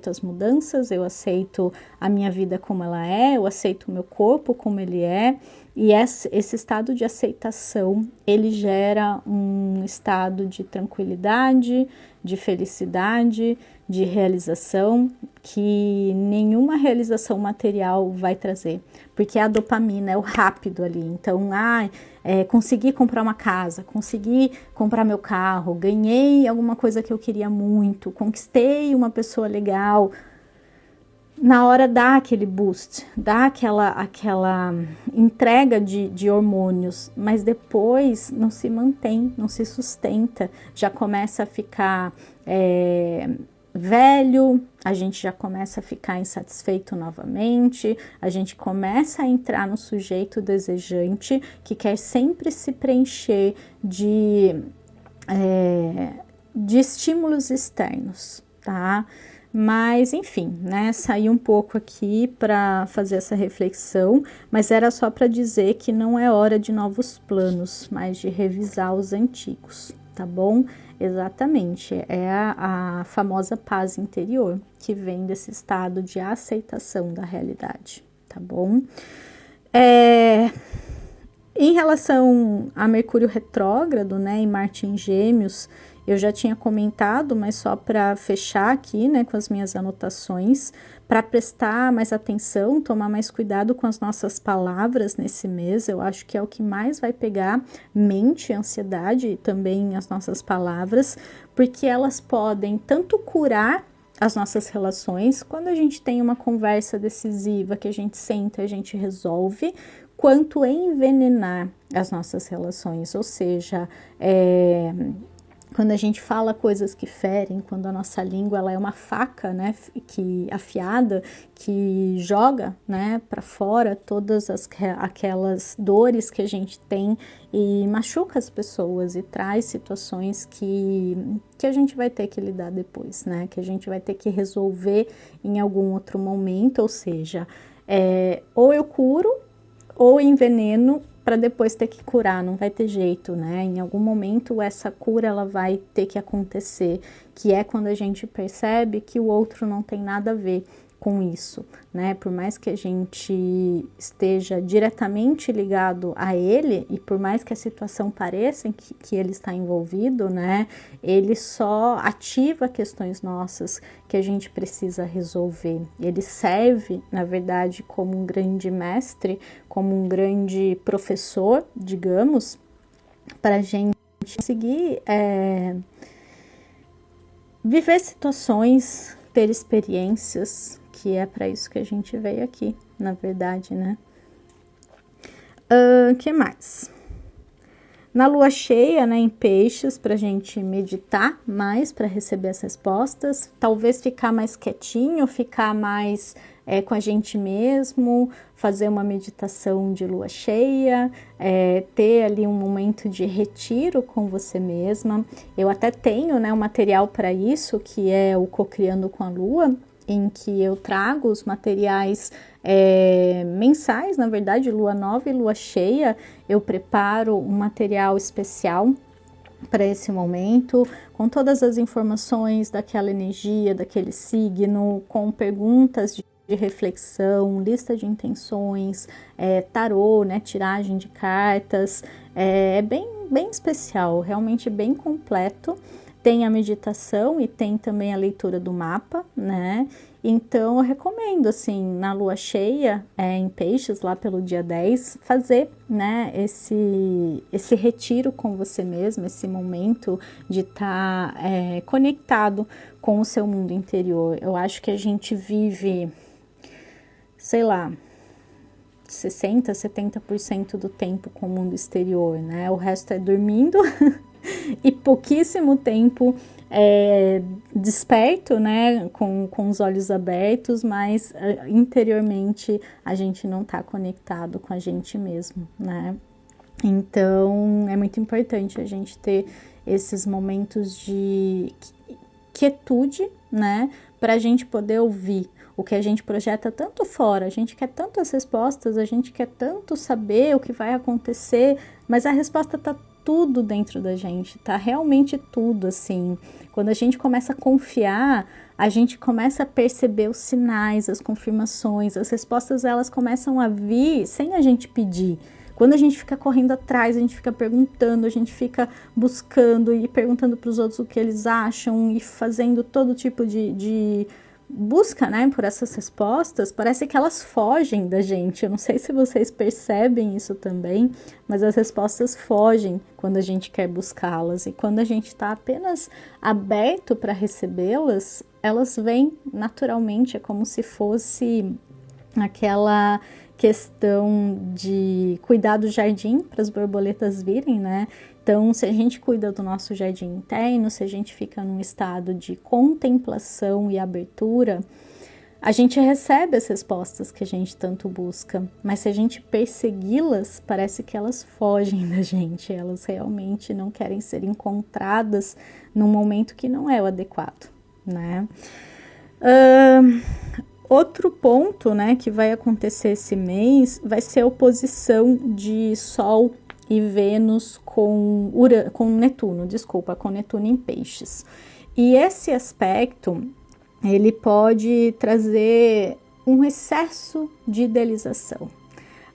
as mudanças, eu aceito a minha vida como ela é, eu aceito o meu corpo como ele é, e esse estado de aceitação, ele gera um estado de tranquilidade, de felicidade, de realização, que nenhuma realização material vai trazer, porque a dopamina é o rápido ali. Então, consegui comprar uma casa, consegui comprar meu carro, ganhei alguma coisa que eu queria muito, conquistei uma pessoa legal. Na hora dá aquele boost, dá aquela entrega de hormônios, mas depois não se mantém, não se sustenta, já começa a ficar velho, a gente já começa a ficar insatisfeito novamente, a gente começa a entrar no sujeito desejante que quer sempre se preencher de estímulos externos, tá? Mas, enfim, né, saí um pouco aqui para fazer essa reflexão, mas era só para dizer que não é hora de novos planos, mas de revisar os antigos, tá bom? Exatamente, é a famosa paz interior, que vem desse estado de aceitação da realidade, tá bom? Em relação a Mercúrio retrógrado, né, e Marte em Gêmeos, eu já tinha comentado, mas só para fechar aqui, né, com as minhas anotações, para prestar mais atenção, tomar mais cuidado com as nossas palavras nesse mês, eu acho que é o que mais vai pegar mente, ansiedade e também as nossas palavras, porque elas podem tanto curar as nossas relações, quando a gente tem uma conversa decisiva que a gente senta, a gente resolve, quanto envenenar as nossas relações, ou seja, quando a gente fala coisas que ferem, quando a nossa língua ela é uma faca, né, que afiada, que joga, né, para fora todas aquelas dores que a gente tem e machuca as pessoas e traz situações que a gente vai ter que lidar depois, né, que a gente vai ter que resolver em algum outro momento, ou seja, ou eu curo ou enveneno para depois ter que curar, não vai ter jeito, né? Em algum momento essa cura ela vai ter que acontecer, que é quando a gente percebe que o outro não tem nada a ver com isso, né? Por mais que a gente esteja diretamente ligado a ele e por mais que a situação pareça que ele está envolvido, né? Ele só ativa questões nossas que a gente precisa resolver. Ele serve, na verdade, como um grande mestre, como um grande professor, digamos, para a gente conseguir viver situações, ter experiências, que é para isso que a gente veio aqui, na verdade, né? Que mais? Na lua cheia, né, em peixes, para a gente meditar mais, para receber as respostas, talvez ficar mais quietinho, ficar mais com a gente mesmo, fazer uma meditação de lua cheia, ter ali um momento de retiro com você mesma. Eu até tenho, né, um material para isso, que é o Cocriando com a Lua, em que eu trago os materiais mensais, na verdade, lua nova e lua cheia, eu preparo um material especial para esse momento, com todas as informações daquela energia, daquele signo, com perguntas de reflexão, lista de intenções, tarô, né, tiragem de cartas, bem especial, realmente bem completo. Tem a meditação e tem também a leitura do mapa, né? Então, eu recomendo, assim, na lua cheia, em peixes, lá pelo dia 10, fazer, né, esse retiro com você mesmo, esse momento de estar conectado com o seu mundo interior. Eu acho que a gente vive, sei lá, 60%, 70% do tempo com o mundo exterior, né? O resto é dormindo e pouquíssimo tempo desperto, né? Com os olhos abertos, mas interiormente a gente não tá conectado com a gente mesmo, né? Então é muito importante a gente ter esses momentos de quietude, né? Pra gente poder ouvir o que a gente projeta tanto fora, a gente quer tantas respostas, a gente quer tanto saber o que vai acontecer, mas a resposta tá tudo dentro da gente, tá realmente tudo, assim. Quando a gente começa a confiar, a gente começa a perceber os sinais, as confirmações, as respostas elas começam a vir sem a gente pedir. Quando a gente fica correndo atrás, a gente fica perguntando, a gente fica buscando e perguntando para os outros o que eles acham e fazendo todo tipo de busca, né, por essas respostas, parece que elas fogem da gente. Eu não sei se vocês percebem isso também, mas as respostas fogem quando a gente quer buscá-las. E quando a gente está apenas aberto para recebê-las, elas vêm naturalmente. É como se fosse aquela questão de cuidar do jardim para as borboletas virem, né? Então, se a gente cuida do nosso jardim interno, se a gente fica num estado de contemplação e abertura, a gente recebe as respostas que a gente tanto busca, mas se a gente persegui-las, parece que elas fogem da gente, elas realmente não querem ser encontradas num momento que não é o adequado, né? Outro ponto, né, que vai acontecer esse mês vai ser a oposição de Sol e Vênus com Netuno, com Netuno em Peixes. E esse aspecto, ele pode trazer um excesso de idealização.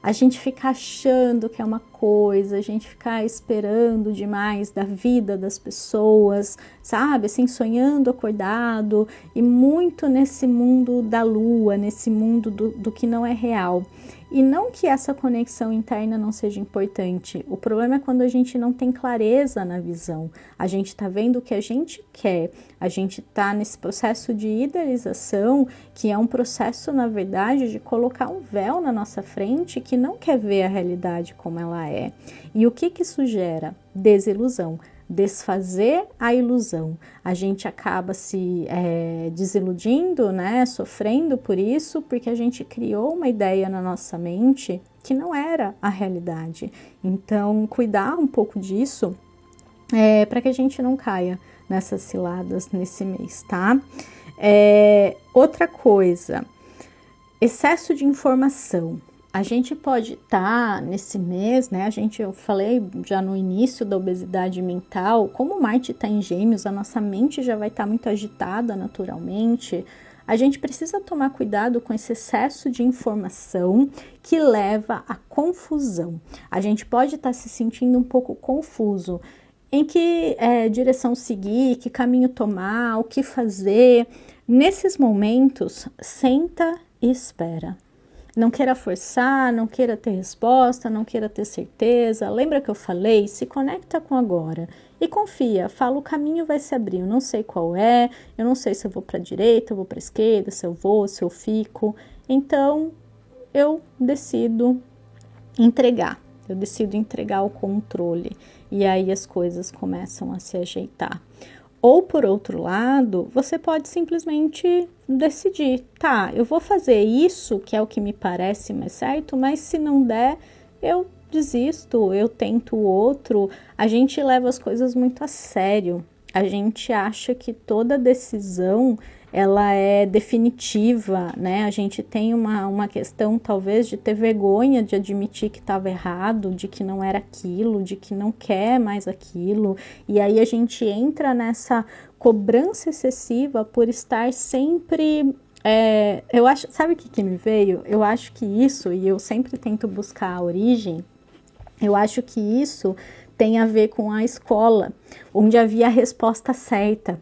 A gente fica achando que é uma coisa, a gente ficar esperando demais da vida das pessoas, sabe? Assim, sonhando acordado e muito nesse mundo da lua, nesse mundo do que não é real. E não que essa conexão interna não seja importante, o problema é quando a gente não tem clareza na visão, a gente tá vendo o que a gente quer, a gente tá nesse processo de idealização, que é um processo, na verdade, de colocar um véu na nossa frente que não quer ver a realidade como ela é. E o que isso gera? Desilusão. Desfazer a ilusão. A gente acaba se desiludindo, né, sofrendo por isso, porque a gente criou uma ideia na nossa mente que não era a realidade. Então, cuidar um pouco disso para que a gente não caia nessas ciladas nesse mês, tá? Outra coisa, excesso de informação. A gente pode estar nesse mês, né? Eu falei já no início da obesidade mental, como Marte está em Gêmeos, a nossa mente já vai estar muito agitada naturalmente. A gente precisa tomar cuidado com esse excesso de informação que leva à confusão. A gente pode estar se sentindo um pouco confuso em que direção seguir, que caminho tomar, o que fazer. Nesses momentos, senta e espera. Não queira forçar, não queira ter resposta, não queira ter certeza. Lembra que eu falei? Se conecta com agora e confia. Fala, o caminho vai se abrir. Eu não sei qual é, eu não sei se eu vou para a direita, eu vou para a esquerda, se eu vou, se eu fico. Então, eu decido entregar. Eu decido entregar o controle. E aí as coisas começam a se ajeitar. Ou, por outro lado, você pode simplesmente decidir, tá, eu vou fazer isso, que é o que me parece mais certo, mas se não der, eu desisto, eu tento o outro. A gente leva as coisas muito a sério. A gente acha que toda decisão, ela é definitiva, né? A gente tem uma questão, talvez, de ter vergonha de admitir que estava errado, de que não era aquilo, de que não quer mais aquilo. E aí a gente entra nessa cobrança excessiva por estar sempre... eu acho, sabe o que me veio? Eu acho que isso, e eu sempre tento buscar a origem, eu acho que isso tem a ver com a escola, onde havia a resposta certa.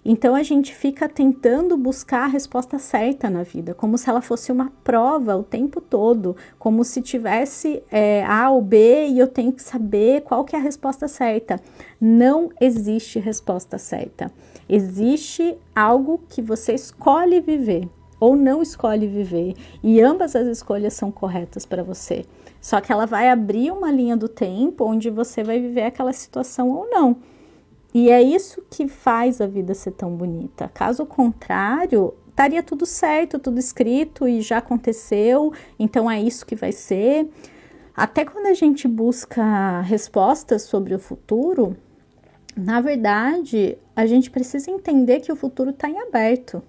Então a gente fica tentando buscar a resposta certa na vida, como se ela fosse uma prova o tempo todo, como se tivesse A ou B e eu tenho que saber qual que é a resposta certa. Não existe resposta certa. Existe algo que você escolhe viver ou não escolhe viver, e ambas as escolhas são corretas para você. Só que ela vai abrir uma linha do tempo onde você vai viver aquela situação ou não. E é isso que faz a vida ser tão bonita. Caso contrário, estaria tudo certo, tudo escrito e já aconteceu, então é isso que vai ser. Até quando a gente busca respostas sobre o futuro, na verdade, a gente precisa entender que o futuro está em aberto.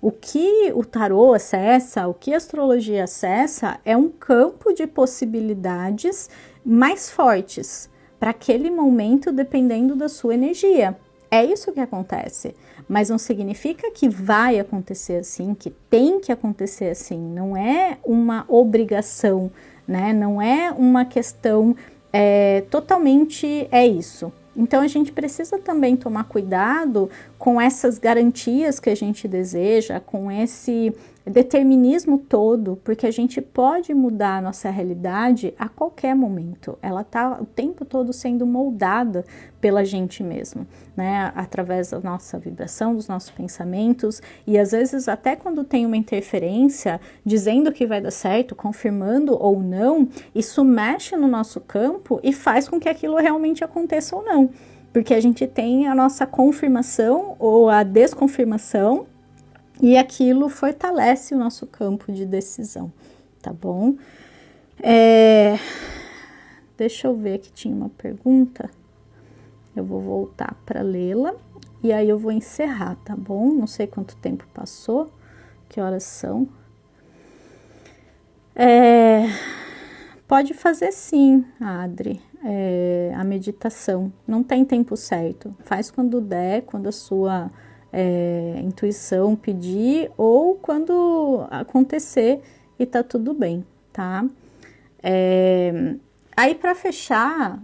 O que o tarô acessa, o que a astrologia acessa, é um campo de possibilidades mais fortes para aquele momento, dependendo da sua energia. É isso que acontece, mas não significa que vai acontecer assim, que tem que acontecer assim. Não é uma obrigação, né? Não é uma questão totalmente isso. Então a gente precisa também tomar cuidado com essas garantias que a gente deseja, com esse determinismo todo, porque a gente pode mudar a nossa realidade a qualquer momento. Ela está o tempo todo sendo moldada pela gente mesmo, né? Através da nossa vibração, dos nossos pensamentos, e às vezes até quando tem uma interferência dizendo que vai dar certo, confirmando ou não, isso mexe no nosso campo e faz com que aquilo realmente aconteça ou não, porque a gente tem a nossa confirmação ou a desconfirmação, e aquilo fortalece o nosso campo de decisão, tá bom? Deixa eu ver, aqui tinha uma pergunta. Eu vou voltar para lê-la e aí eu vou encerrar, tá bom? Não sei quanto tempo passou, que horas são. Pode fazer sim, Adri, a meditação. Não tem tempo certo. Faz quando der, quando a sua intuição pedir ou quando acontecer e tá tudo bem, tá? Aí para fechar,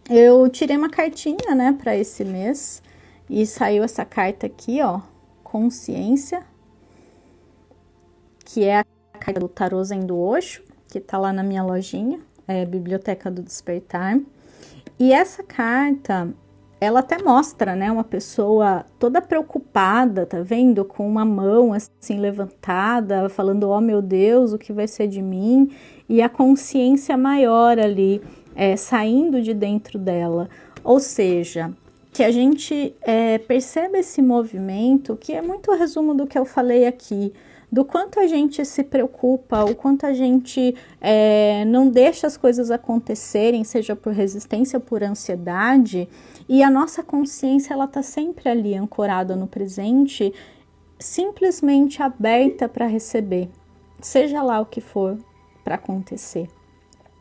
eu tirei uma cartinha, né, para esse mês e saiu essa carta aqui, ó, Consciência, que é a carta do Tarô Zen do Osho, que tá lá na minha lojinha, Biblioteca do Despertar. E essa carta, ela até mostra, né, uma pessoa toda preocupada, tá vendo? Com uma mão assim levantada, falando, oh meu Deus, o que vai ser de mim? E a consciência maior ali, saindo de dentro dela. Ou seja, que a gente perceba esse movimento, que é muito o resumo do que eu falei aqui, do quanto a gente se preocupa, o quanto a gente não deixa as coisas acontecerem, seja por resistência, por ansiedade, e a nossa consciência, ela tá sempre ali ancorada no presente, simplesmente aberta para receber, seja lá o que for para acontecer.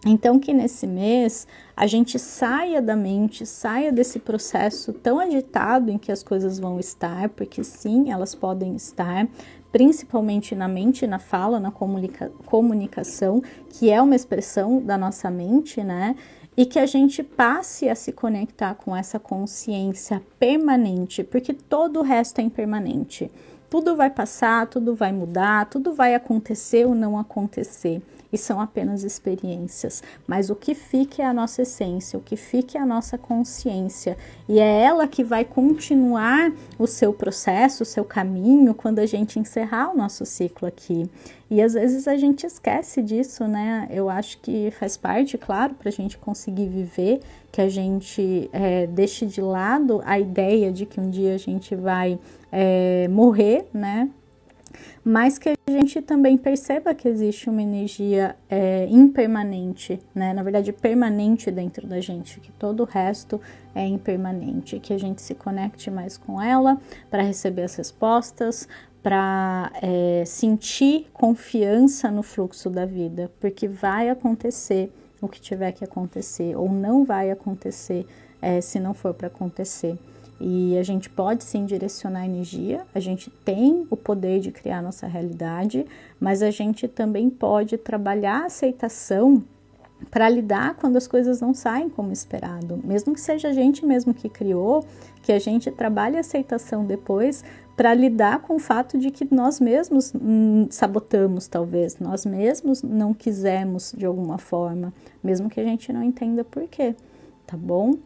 Então que nesse mês a gente saia da mente, saia desse processo tão agitado em que as coisas vão estar, porque sim, elas podem estar, principalmente na mente, na fala, na comunicação, que é uma expressão da nossa mente, né? E que a gente passe a se conectar com essa consciência permanente, porque todo o resto é impermanente. Tudo vai passar, tudo vai mudar, tudo vai acontecer ou não acontecer. E são apenas experiências, mas o que fica é a nossa essência, o que fica é a nossa consciência, e é ela que vai continuar o seu processo, o seu caminho, quando a gente encerrar o nosso ciclo aqui. E às vezes a gente esquece disso, né? Eu acho que faz parte, claro, para a gente conseguir viver, que a gente deixe de lado a ideia de que um dia a gente vai morrer, né? Mas que a gente também perceba que existe uma energia impermanente, né? Na verdade, permanente dentro da gente, que todo o resto é impermanente, que a gente se conecte mais com ela para receber as respostas, para sentir confiança no fluxo da vida, porque vai acontecer o que tiver que acontecer, ou não vai acontecer se não for para acontecer. E a gente pode sim direcionar a energia, a gente tem o poder de criar nossa realidade, mas a gente também pode trabalhar a aceitação para lidar quando as coisas não saem como esperado. Mesmo que seja a gente mesmo que criou, que a gente trabalhe a aceitação depois para lidar com o fato de que nós mesmos sabotamos, talvez, nós mesmos não quisemos de alguma forma, mesmo que a gente não entenda por quê, tá bom?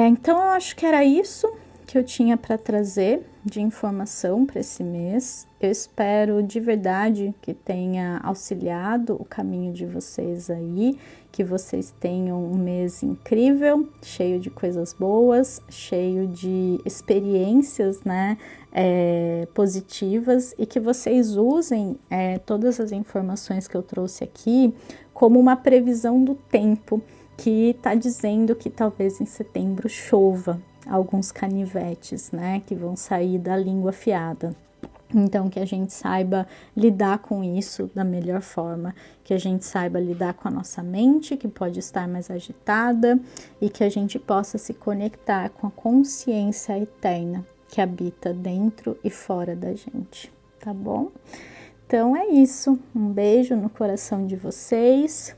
Então eu acho que era isso que eu tinha para trazer de informação para esse mês. Eu espero de verdade que tenha auxiliado o caminho de vocês aí, que vocês tenham um mês incrível, cheio de coisas boas, cheio de experiências, né, positivas, e que vocês usem todas as informações que eu trouxe aqui como uma previsão do tempo, que está dizendo que talvez em setembro chova alguns canivetes, né, que vão sair da língua afiada. Então, que a gente saiba lidar com isso da melhor forma, que a gente saiba lidar com a nossa mente, que pode estar mais agitada, e que a gente possa se conectar com a consciência eterna que habita dentro e fora da gente, tá bom? Então é isso, um beijo no coração de vocês.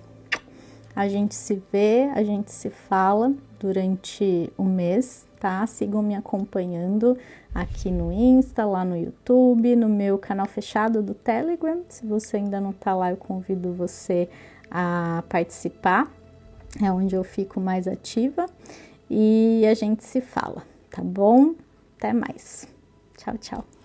A gente se vê, a gente se fala durante o mês, tá? Sigam me acompanhando aqui no Insta, lá no YouTube, no meu canal fechado do Telegram. Se você ainda não tá lá, eu convido você a participar. É onde eu fico mais ativa. E a gente se fala, tá bom? Até mais. Tchau, tchau.